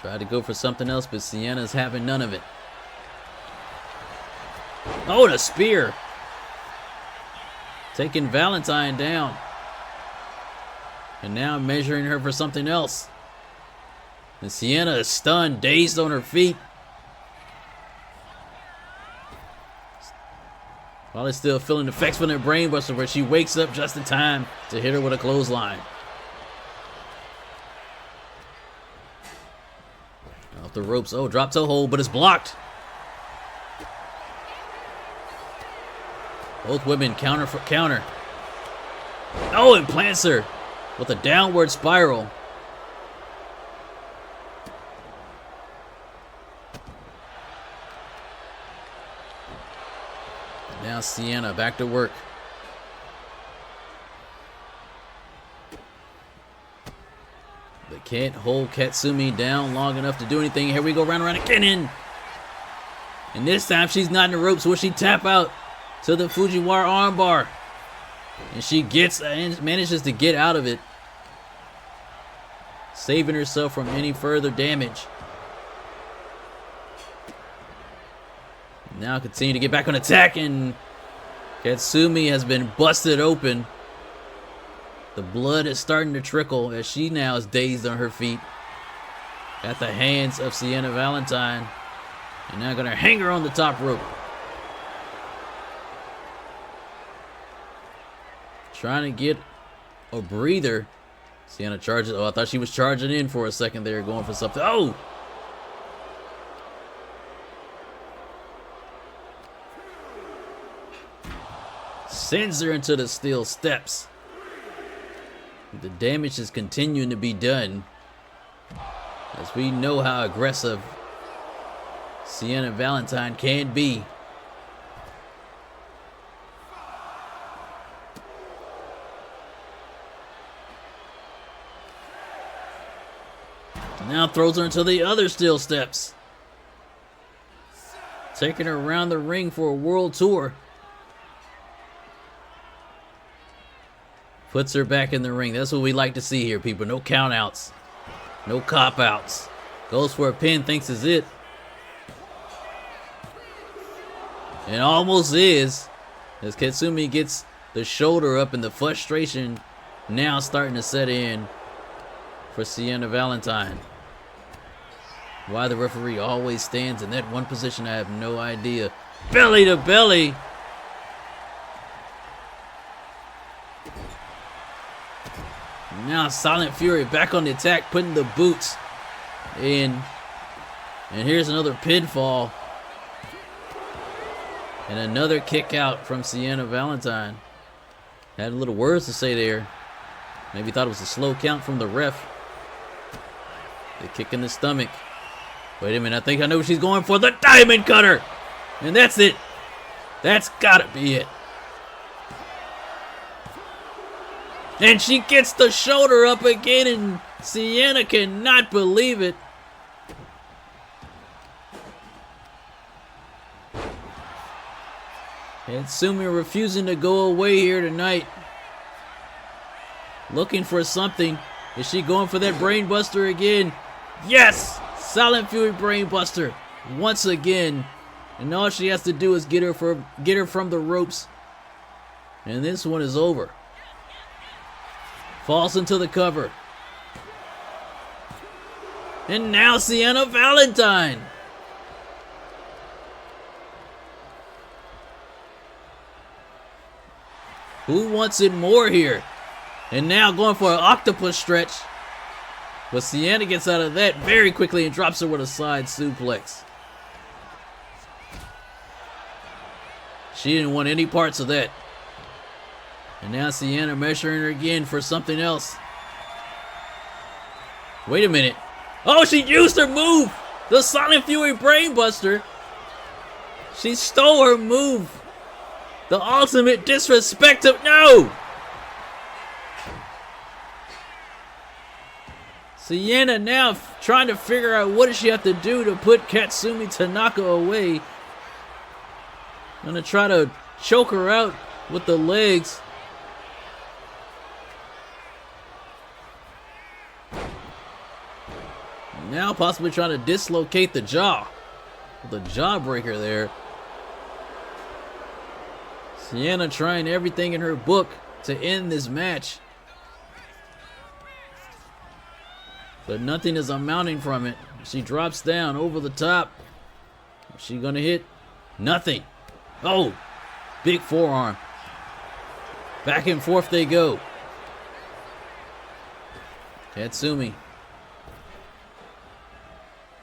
Tried to go for something else, but Sienna's having none of it. Oh, and a spear. Taking Valentine down. And now measuring her for something else. And Sienna is stunned, dazed on her feet. Probably still feeling the effects from their brainbuster, but she wakes up just in time to hit her with a clothesline. Off the ropes. Oh, drop toe hold, but it's blocked. Both women counter for counter. Oh, and plants her with a downward spiral. Now Sienna back to work. They can't hold Katsumi down long enough to do anything. Here we go, round and round again. And this time she's not in the ropes. Will she tap out to the Fujiwara armbar? And she gets and manages to get out of it, saving herself from any further damage. Now continue to get back on attack, and Katsumi has been busted open. The blood is starting to trickle as she now is dazed on her feet at the hands of Sienna Valentine. And now going to hang her on the top rope. Trying to get a breather. Sienna charges. Oh, I thought she was charging in for a second there, going for something. Oh! Sends her into the steel steps. The damage is continuing to be done, as we know how aggressive Sienna Valentine can be. Now throws her into the other steel steps, taking her around the ring for a world tour. Puts her back in the ring. That's what we like to see here, people. No countouts. No cop-outs. Goes for a pin, thinks is it. And almost is. As Katsumi gets the shoulder up, and the frustration now starting to set in for Sienna Valentine. Why the referee always stands in that one position, I have no idea. Belly to belly. Now Silent Fury back on the attack, putting the boots in. And here's another pinfall. And another kick out from Sienna Valentine. Had a little words to say there. Maybe thought it was a slow count from the ref. The kick in the stomach. Wait a minute, I think I know what she's going for. The diamond cutter! And that's it. That's gotta be it. And she gets the shoulder up again, and Sienna cannot believe it. And Sumi refusing to go away here tonight. Looking for something. Is she going for that brain buster again? Yes! Silent Fury brain buster once again. And all she has to do is get her from the ropes. And this one is over. Falls into the cover. And now Sienna Valentine. Who wants it more here? And now going for an octopus stretch. But Sienna gets out of that very quickly and drops her with a side suplex. She didn't want any parts of that. And now Sienna measuring her again for something else. Wait a minute. Oh, she used her move! The Silent Fury Brainbuster! She stole her move! The ultimate disrespect of... No! Sienna now trying to figure out what does she have to do to put Katsumi Tanaka away. Gonna try to choke her out with the legs. Now possibly trying to dislocate the jaw. The jawbreaker there. Sienna trying everything in her book to end this match. But nothing is amounting from it. She drops down over the top. Is she gonna hit? Nothing. Oh, big forearm. Back and forth they go. Katsumi.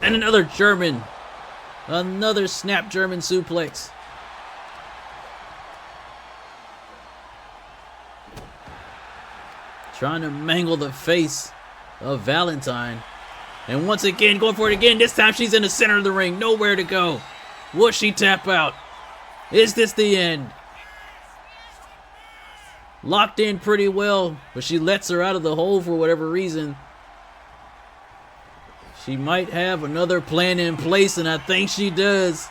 And another German. Another snap German suplex. Trying to mangle the face of Valentine. And once again, going for it again. This time she's in the center of the ring. Nowhere to go. Will she tap out? Is this the end? Locked in pretty well, but she lets her out of the hole for whatever reason. She might have another plan in place, and I think she does.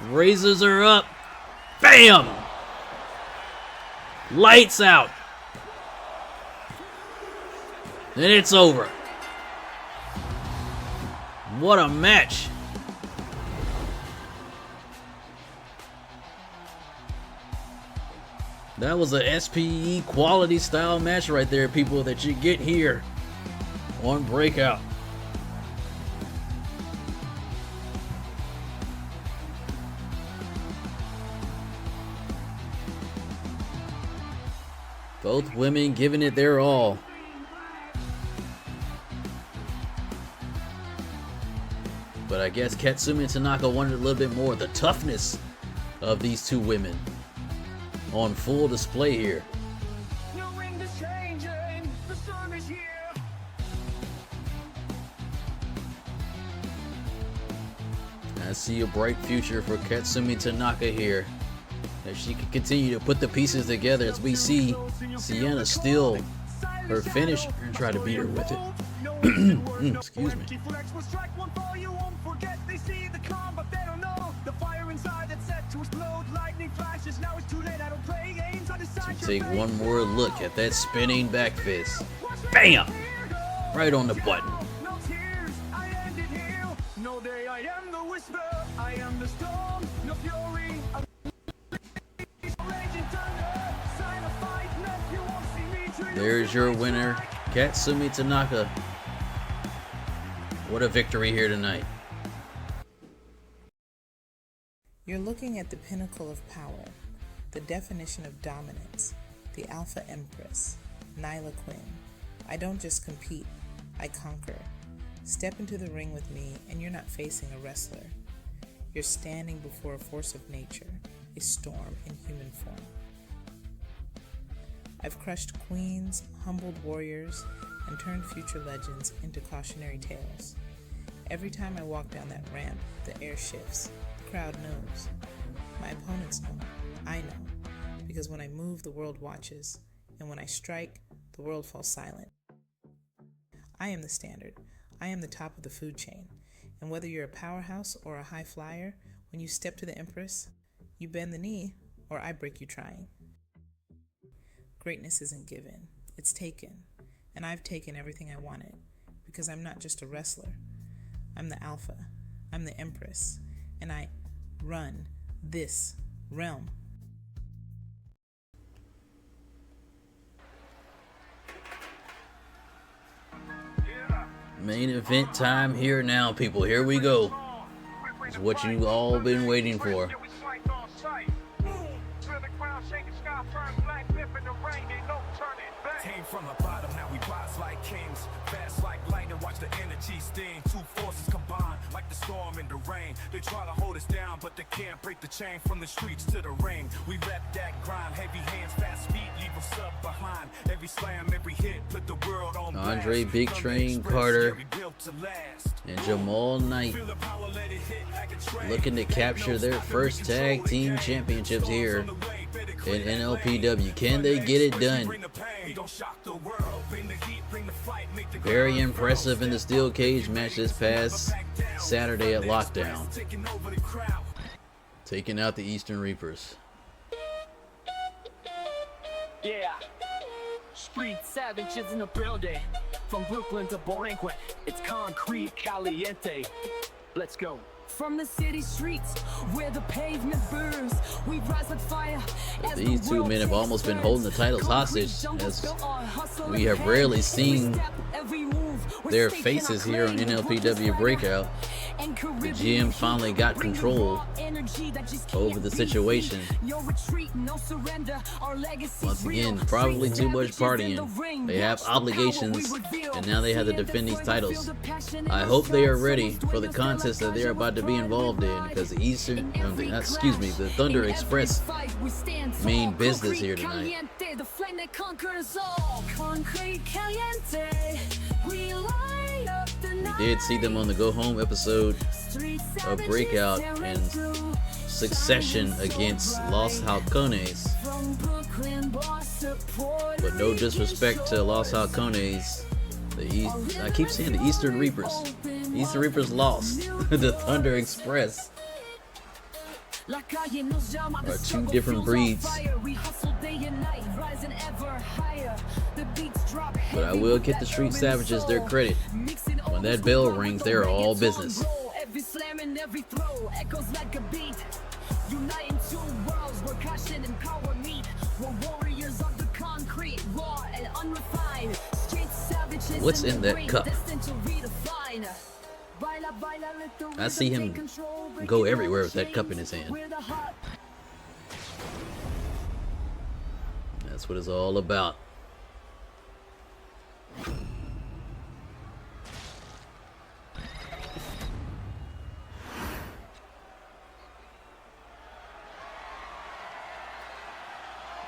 Raises her up. Bam! Lights out. And it's over. What a match. That was a SPE quality style match right there, people, that you get here on Breakout. Both women giving it their all. But I guess Katsumi and Tanaka wanted a little bit more of the toughness of these two women on full display here. I see a bright future for Katsumi Tanaka here. If she can continue to put the pieces together, as we see Sienna steal her finish and try to beat her with it. Excuse me. So take one more look at that spinning back fist. Bam! Right on the button. There's your winner, Katsumi Tanaka. What a victory here tonight. You're looking at the pinnacle of power, the definition of dominance, the Alpha Empress, Nyla Quinn. I don't just compete, I conquer. Step into the ring with me and you're not facing a wrestler. You're standing before a force of nature, a storm in human form. I've crushed queens, humbled warriors, and turned future legends into cautionary tales. Every time I walk down that ramp, the air shifts. The crowd knows. My opponents know. I know. Because when I move, the world watches. And when I strike, the world falls silent. I am the standard. I am the top of the food chain. And whether you're a powerhouse or a high flyer, when you step to the Empress, you bend the knee or I break you trying. Greatness isn't given, it's taken. And I've taken everything I wanted, because I'm not just a wrestler. I'm the alpha, I'm the empress, and I run this realm. Main event time here now, people. Here we go. It's what you've all been waiting for. Came from the bottom, now we rise like kings. Fast like lightning, watch the energy steam. Two forces combine like the storm and the rain. They try to hold us down, but they can't break the chain from the streets to the ring. We rep that grind, heavy hands, fast feet, leave us up behind. Every slam, every hit, put the world on blast. Andre Big Train Carter and Jamal Knight looking to capture their first tag team championships here in NLPW. Can they get it done? Very impressive in the steel cage match this past Saturday at Lockdown, taking out the Eastern Reapers. Yeah, street savages in the building. From Brooklyn to Borinquen, it's concrete caliente. Let's go. From the city streets where the pavement burns, we rise like fire. These two men have almost been holding the titles hostage, as we have rarely seen their faces here on NLPW Breakout. The GM finally got control over the situation. Once again, probably too much partying. They have obligations, and now they have to defend these titles. I hope they are ready for the contest that they're about to be involved in, because the Thunder Express mean business here tonight. We did see them on the Go Home episode of Breakout in succession against Los Halcones. But no disrespect to Los Halcones. I keep saying the Eastern Reapers. The Eastern Reapers lost. The Thunder Express are two different breeds. But I will get the Street Savages their credit. When that bell rings, they are all business. Every slam and every throw echoes like a beat. Uniting two worlds where passion and power meet. We're warriors of the concrete, raw and unrefined. Street savages. What's in that cup? I see him go everywhere with that cup in his hand. That's what it's all about.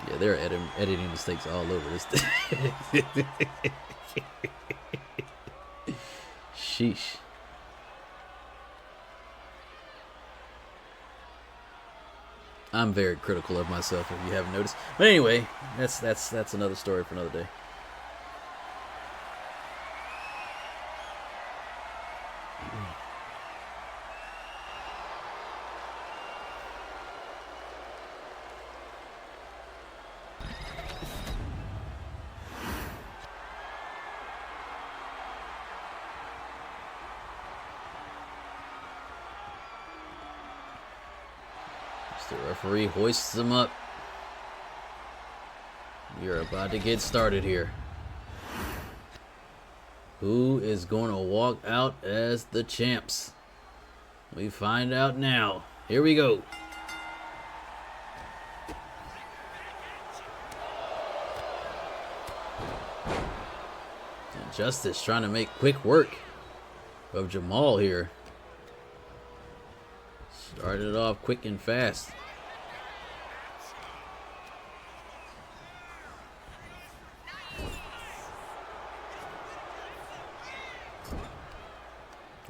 Yeah, there are editing mistakes all over this thing. Sheesh. I'm very critical of myself, if you haven't noticed. But anyway, that's another story for another day. The referee hoists them up. You're about to get started here. Who is going to walk out as the champs? We find out now. Here we go. And Justice trying to make quick work of Jamal here. Started off quick and fast.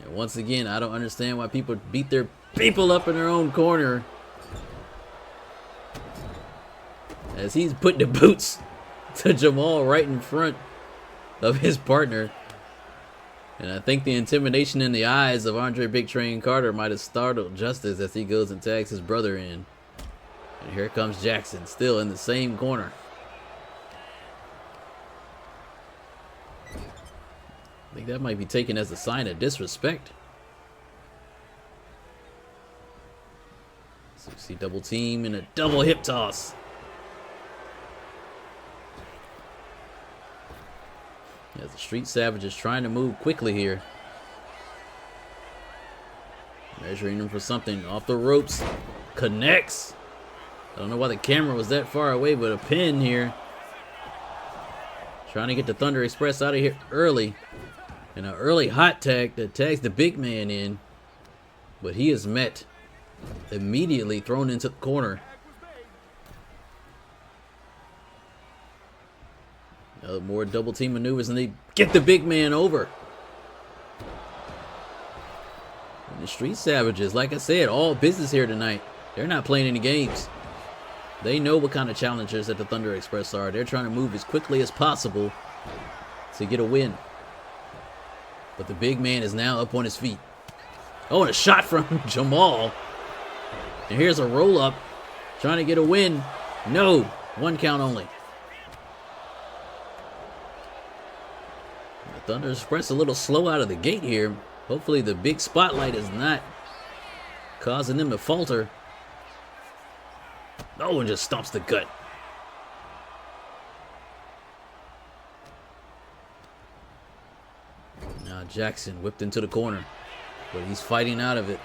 And once again, I don't understand why people beat their people up in their own corner. As he's putting the boots to Jamal right in front of his partner. And I think the intimidation in the eyes of Andre Big Train Carter might have startled Justice as he goes and tags his brother in. And here comes Jackson, still in the same corner. I think that might be taken as a sign of disrespect. So you see double team and a double hip toss. As the Street Savage is trying to move quickly here. Measuring him for something. Off the ropes. Connects. I don't know why the camera was that far away, but a pin here. Trying to get the Thunder Express out of here early. And an early hot tag that tags the big man in. But he is met. Immediately thrown into the corner. More double team maneuvers and they get the big man over. And the Street Savages, like I said, all business here tonight. They're not playing any games. They know what kind of challengers that the Thunder Express are. They're trying to move as quickly as possible to get a win. But the big man is now up on his feet. Oh, and a shot from Jamal. And here's a roll up. Trying to get a win. No. 1 count only. The Thunder Express a little slow out of the gate here. Hopefully the big spotlight is not causing them to falter. Oh, and just stomps the gut. Now Jackson whipped into the corner, but he's fighting out of it.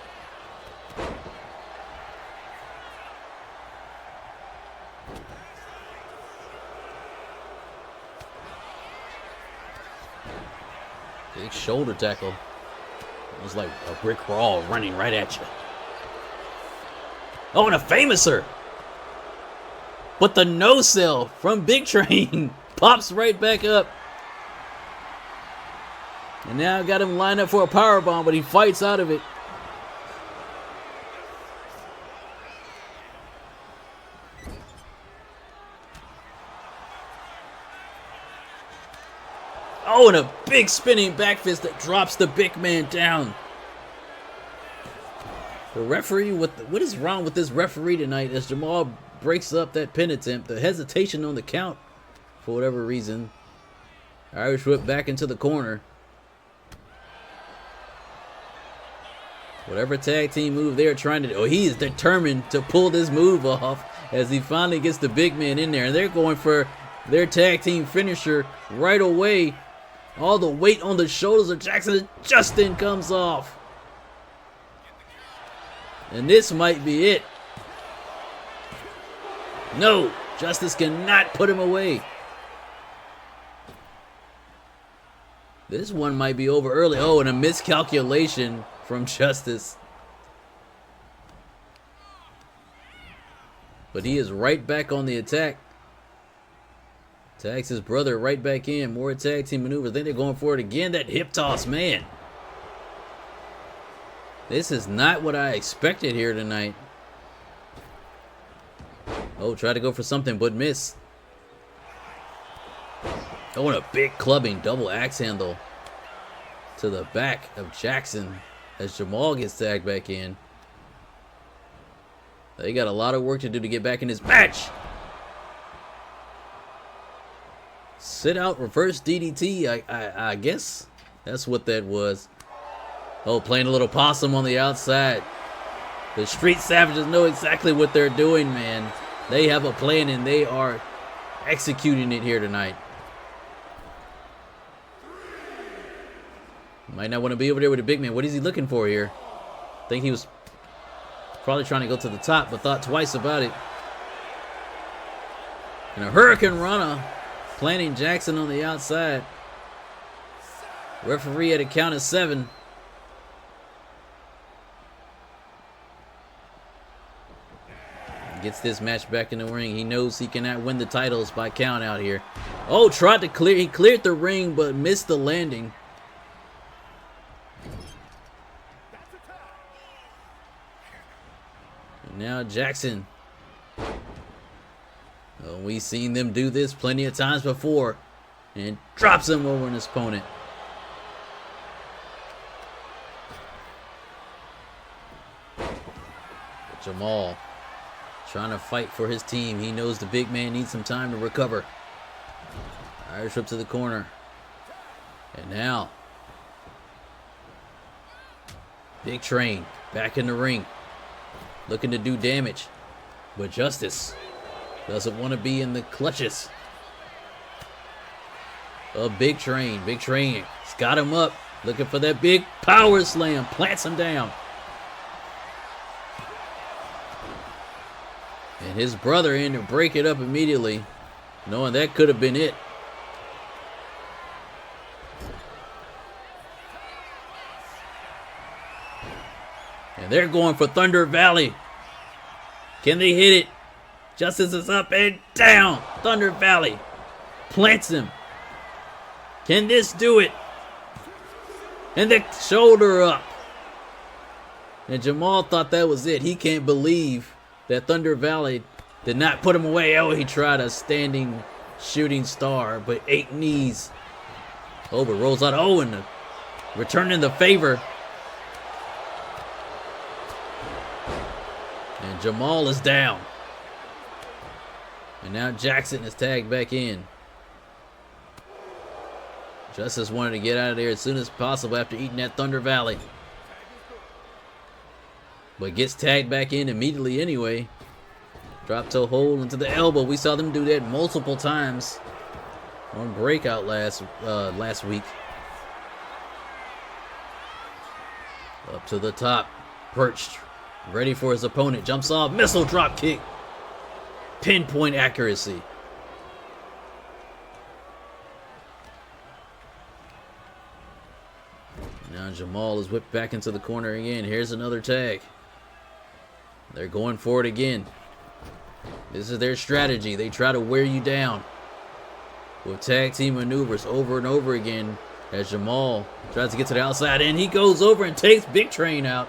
Big shoulder tackle. It was like a brick wall running right at you. Oh, and a famouser. But the no-sell from Big Train pops right back up. And now I got him lined up for a powerbomb, but he fights out of it. Oh, and a big spinning back fist that drops the big man down. The referee, what is wrong with this referee tonight as Jamal breaks up that pin attempt? The hesitation on the count for whatever reason. Irish whip back into the corner. Whatever tag team move they're trying to do. Oh, he is determined to pull this move off as he finally gets the big man in there. And they're going for their tag team finisher right away. All the weight on the shoulders of Jackson just then comes off. And this might be it. No, Justice cannot put him away. This one might be over early. Oh, and a miscalculation from Justice. But he is right back on the attack. Tags his brother right back in. More tag team maneuvers. Then they're going for it again. That hip toss, man. This is not what I expected here tonight. Oh, try to go for something, but miss. Oh, and a big clubbing double axe handle to the back of Jackson as Jamal gets tagged back in. They got a lot of work to do to get back in this match. Sit out reverse DDT, I guess that's what that was. Oh, playing a little possum on the outside. The Street Savages know exactly what they're doing, man. They have a plan and they are executing it here tonight. Might not want to be over there with the big man. What is he looking for here? I think he was probably trying to go to the top, but thought twice about it. And a Hurricane Rana planting Jackson on the outside. Referee at a count of 7. Gets this match back in the ring. He knows he cannot win the titles by count out here. Oh, tried to clear. He cleared the ring, but missed the landing. And now Jackson. Oh, we've seen them do this plenty of times before. And drops him over on his opponent. Jamal trying to fight for his team. He knows the big man needs some time to recover. Irish whip to the corner. And now, Big Train back in the ring, looking to do damage. But Justice doesn't want to be in the clutches of Big Train. Big Train has got him up, looking for that big power slam. Plants him down. And his brother in to break it up immediately, knowing that could have been it. And they're going for Thunder Valley. Can they hit it? Justice is up and down. Thunder Valley plants him. Can this do it? And the shoulder up. And Jamal thought that was it. He can't believe that Thunder Valley did not put him away. Oh, he tried a standing shooting star, but 8 knees. Oh, but rolls out. Oh, and returning the favor. And Jamal is down. And now Jackson is tagged back in. Justice wanted to get out of there as soon as possible after eating that Thunder Valley. But gets tagged back in immediately anyway. Drop toe hold into the elbow. We saw them do that multiple times on Breakout last week. Up to the top. Perched. Ready for his opponent. Jumps off. Missile drop kick. Pinpoint accuracy. Now Jamal is whipped back into the corner again. Here's another tag. They're going for it again. This is their strategy. They try to wear you down with tag team maneuvers over and over again as Jamal tries to get to the outside, and he goes over and takes Big Train out.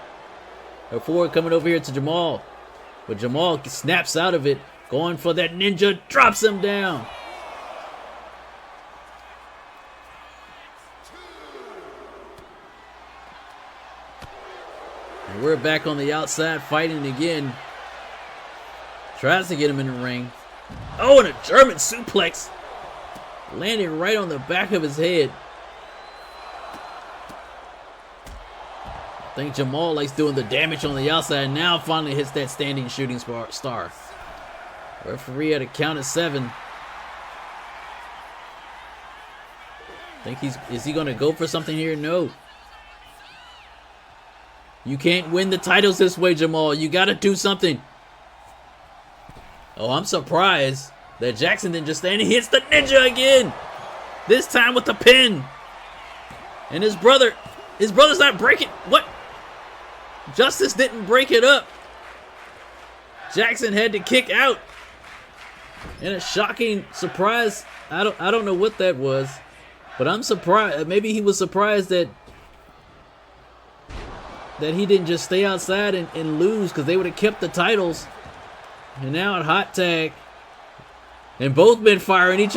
Before coming over here to Jamal. But Jamal snaps out of it. Going for that ninja. Drops him down. And we're back on the outside fighting again. Tries to get him in the ring. Oh, and a German suplex. Landing right on the back of his head. I think Jamal likes doing the damage on the outside. Now finally hits that standing shooting star. Referee at a count of 7. Is he going to go for something here? No. You can't win the titles this way, Jamal. You got to do something. Oh, I'm surprised that Jackson didn't just stand. He hits the ninja again. This time with the pin. And his brother's not breaking. What? Justice didn't break it up. Jackson had to kick out. And a shocking surprise. I don't know what that was, but I'm surprised. Maybe he was surprised that he didn't just stay outside and lose, because they would have kept the titles. And now at hot tag, and both men firing each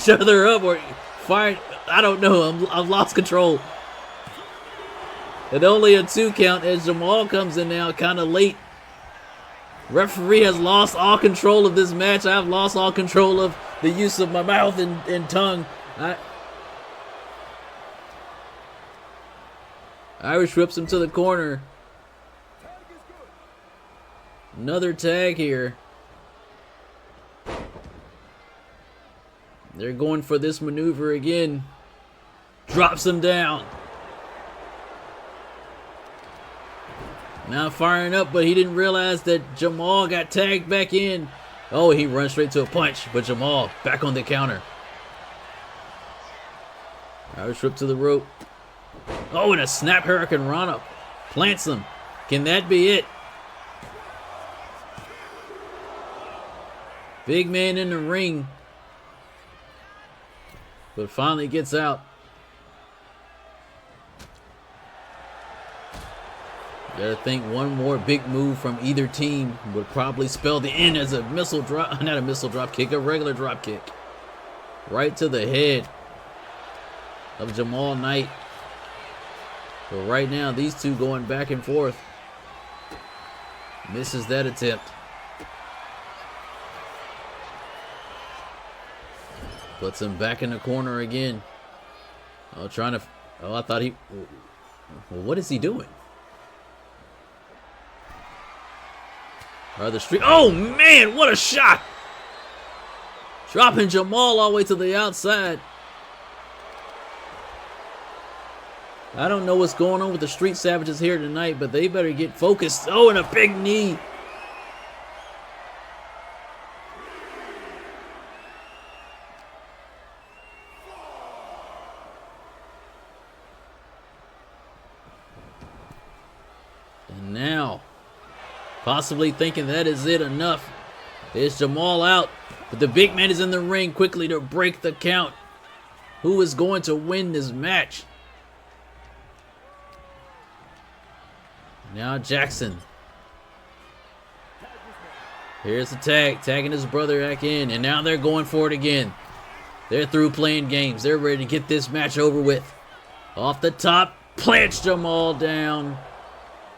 other up, or firing. I don't know. I've lost control. And only a 2 count as Jamal comes in now, kind of late. Referee has lost all control of this match. I've lost all control of the use of my mouth and tongue. Irish whips him to the corner. Another tag here. They're going for this maneuver again. Drops him down. Now firing up, but he didn't realize that Jamal got tagged back in. Oh, he runs straight to a punch, but Jamal back on the counter. Irish whip to the rope. Oh, and a snap Hurricane Rana. Plants him. Can that be it? Big man in the ring. But finally gets out. Gotta think one more big move from either team would probably spell the end as a missile drop, not a missile drop kick, a regular drop kick. Right to the head of Jamal Knight. But right now, these two going back and forth. Misses that attempt. Puts him back in the corner again. Oh, trying to. Oh, I thought he. Well, what is he doing? Or the street. Oh man, what a shot! Dropping Jamal all the way to the outside. I don't know what's going on with the Street Savages here tonight, but they better get focused. Oh, and a big knee. And now, possibly thinking that is it enough. There's Jamal out, but the big man is in the ring quickly to break the count. Who is going to win this match? Now Jackson. Here's the tag, tagging his brother back in, and now they're going for it again. They're through playing games. They're ready to get this match over with. Off the top, plants Jamal down.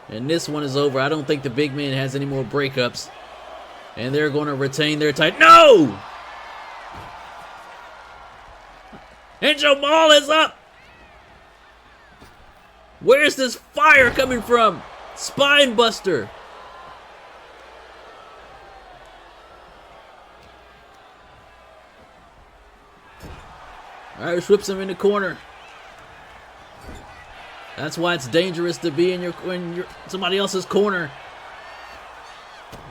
And this one is over. I don't think the big man has any more breakups. And they're going to retain their title. No! And Jamal is up! Where's this fire coming from? Spine buster. Irish whips him in the corner. That's why it's dangerous to be in your somebody else's corner.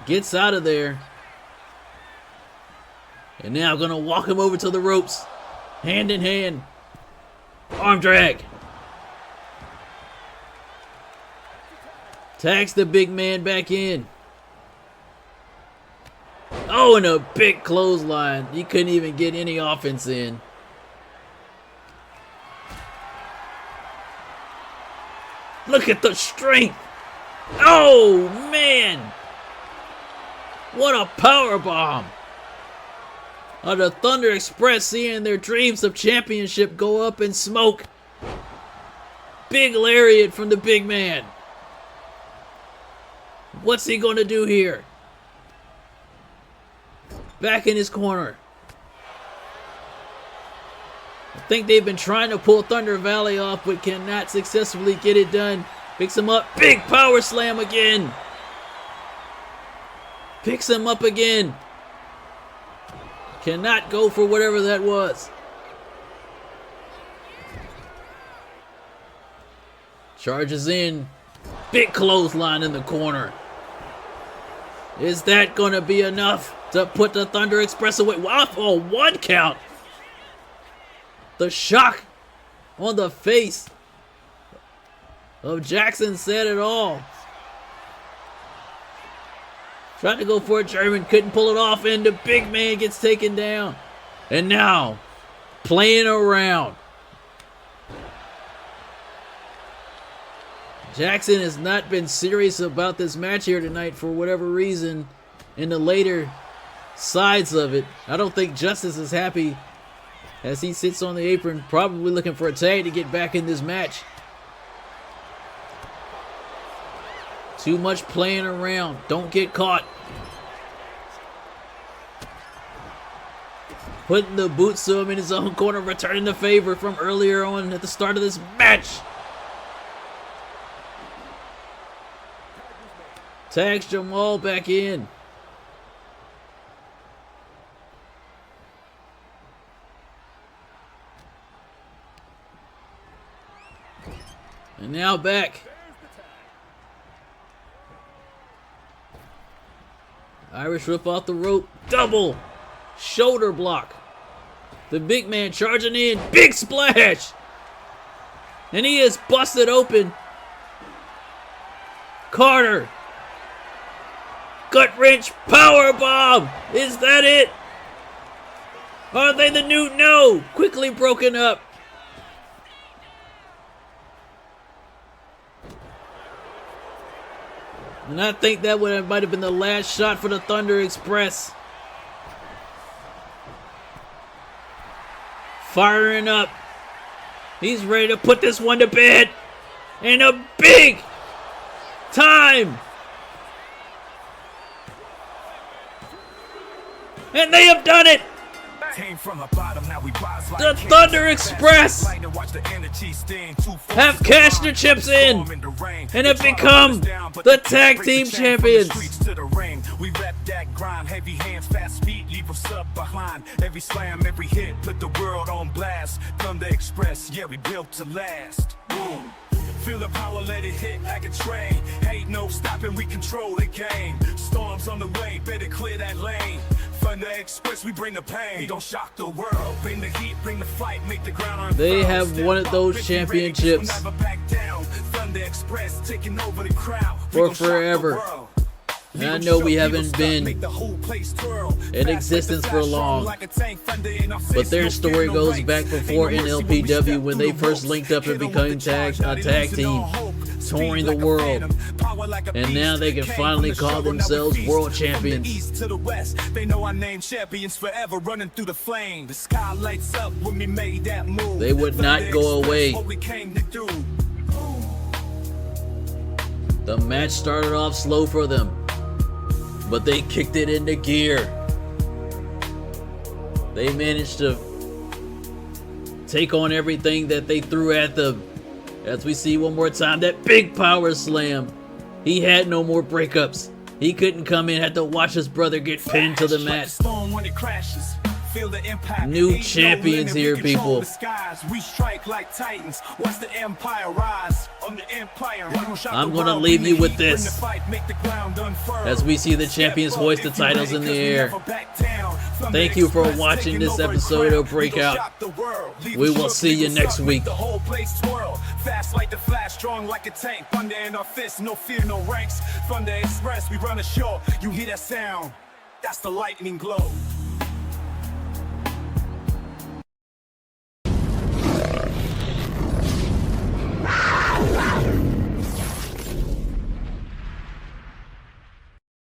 Gets out of there. And now gonna walk him over to the ropes. Hand in hand. Arm drag. Tags the big man back in. Oh, and a big clothesline. He couldn't even get any offense in. Look at the strength. Oh, man. What a power bomb. The Thunder Express seeing their dreams of championship go up in smoke. Big lariat from the big man. What's he going to do here? Back in his corner. I think they've been trying to pull Thunder Valley off, but cannot successfully get it done. Picks him up. Big power slam again. Picks him up again. Cannot go for whatever that was. Charges in. Big clothesline in the corner. Is that going to be enough to put the Thunder Express away? Wow, oh, 1 count. The shock on the face of Jackson said it all. Tried to go for a German, couldn't pull it off, and the big man gets taken down. And now, playing around. Jackson has not been serious about this match here tonight for whatever reason in the later sides of it. I don't think Justice is happy as he sits on the apron, probably looking for a tag to get back in this match. Too much playing around. Don't get caught. Putting the boots to him in his own corner, returning the favor from earlier on at the start of this match. Tags Jamal back in. And now back. Irish whip off the rope. Double shoulder block. The big man charging in. Big splash. And he is busted open. Carter. Gut wrench power bomb. Is that it? Are they the new? No. Quickly broken up. And I think that might have been the last shot for the Thunder Express. Firing up. He's ready to put this one to bed. And a big time. And they have done it. Came from the bottom, now we rise like The kings. Thunder Express Lightning, watch the energy sting. Two have forces cashed their combine. chips in Storm the rain. and have They try to become hold us down, but the they tag break team the chain from the champions. streets to the ring. We rep that grind, heavy hands, fast feet, leave us up behind. Every slam, every hit, put the world on blast. Thunder Express, yeah, we built to last. Boom. Feel the power, let it hit like a train. Ain't no stopping, we control the game. Storms on the way, better clear that lane. Thunder Express, we bring the pain. We don't shock the world, bring the heat, bring the fight, make the ground unfurl. They have won Step those up, victory ready, championships we'll never back down. Thunder Express, taking over the crowd. We for gon' shock the forever. world. And I know we haven't been in in existence for long, but their story goes back before NLPW when they first linked up and became a tag team, touring the world, and now they can finally call themselves world champions. East to the west, they know our name, champions forever, running through the flame. The sky lights up when we made that move. They would not go away. What we came to do. The match started off slow for them, but they kicked it into gear. They managed to take on everything that they threw at them. As we see one more time, that big power slam. He had no more breakups. He couldn't come in, had to watch his brother get pinned to the mat. New champions here, people. We strike like titans. Watch the empire rise on the empire. I'm gonna leave you with this. As we see the champions hoist the titles in the air. Thank you for watching this episode of Breakout. We will see you next week. The whole place twirl. Fast like the flash, strong like a tank. Thunder in our fists, no fear, no ranks. Thunder Express, we run ashore. You hear that sound? That's the lightning glow.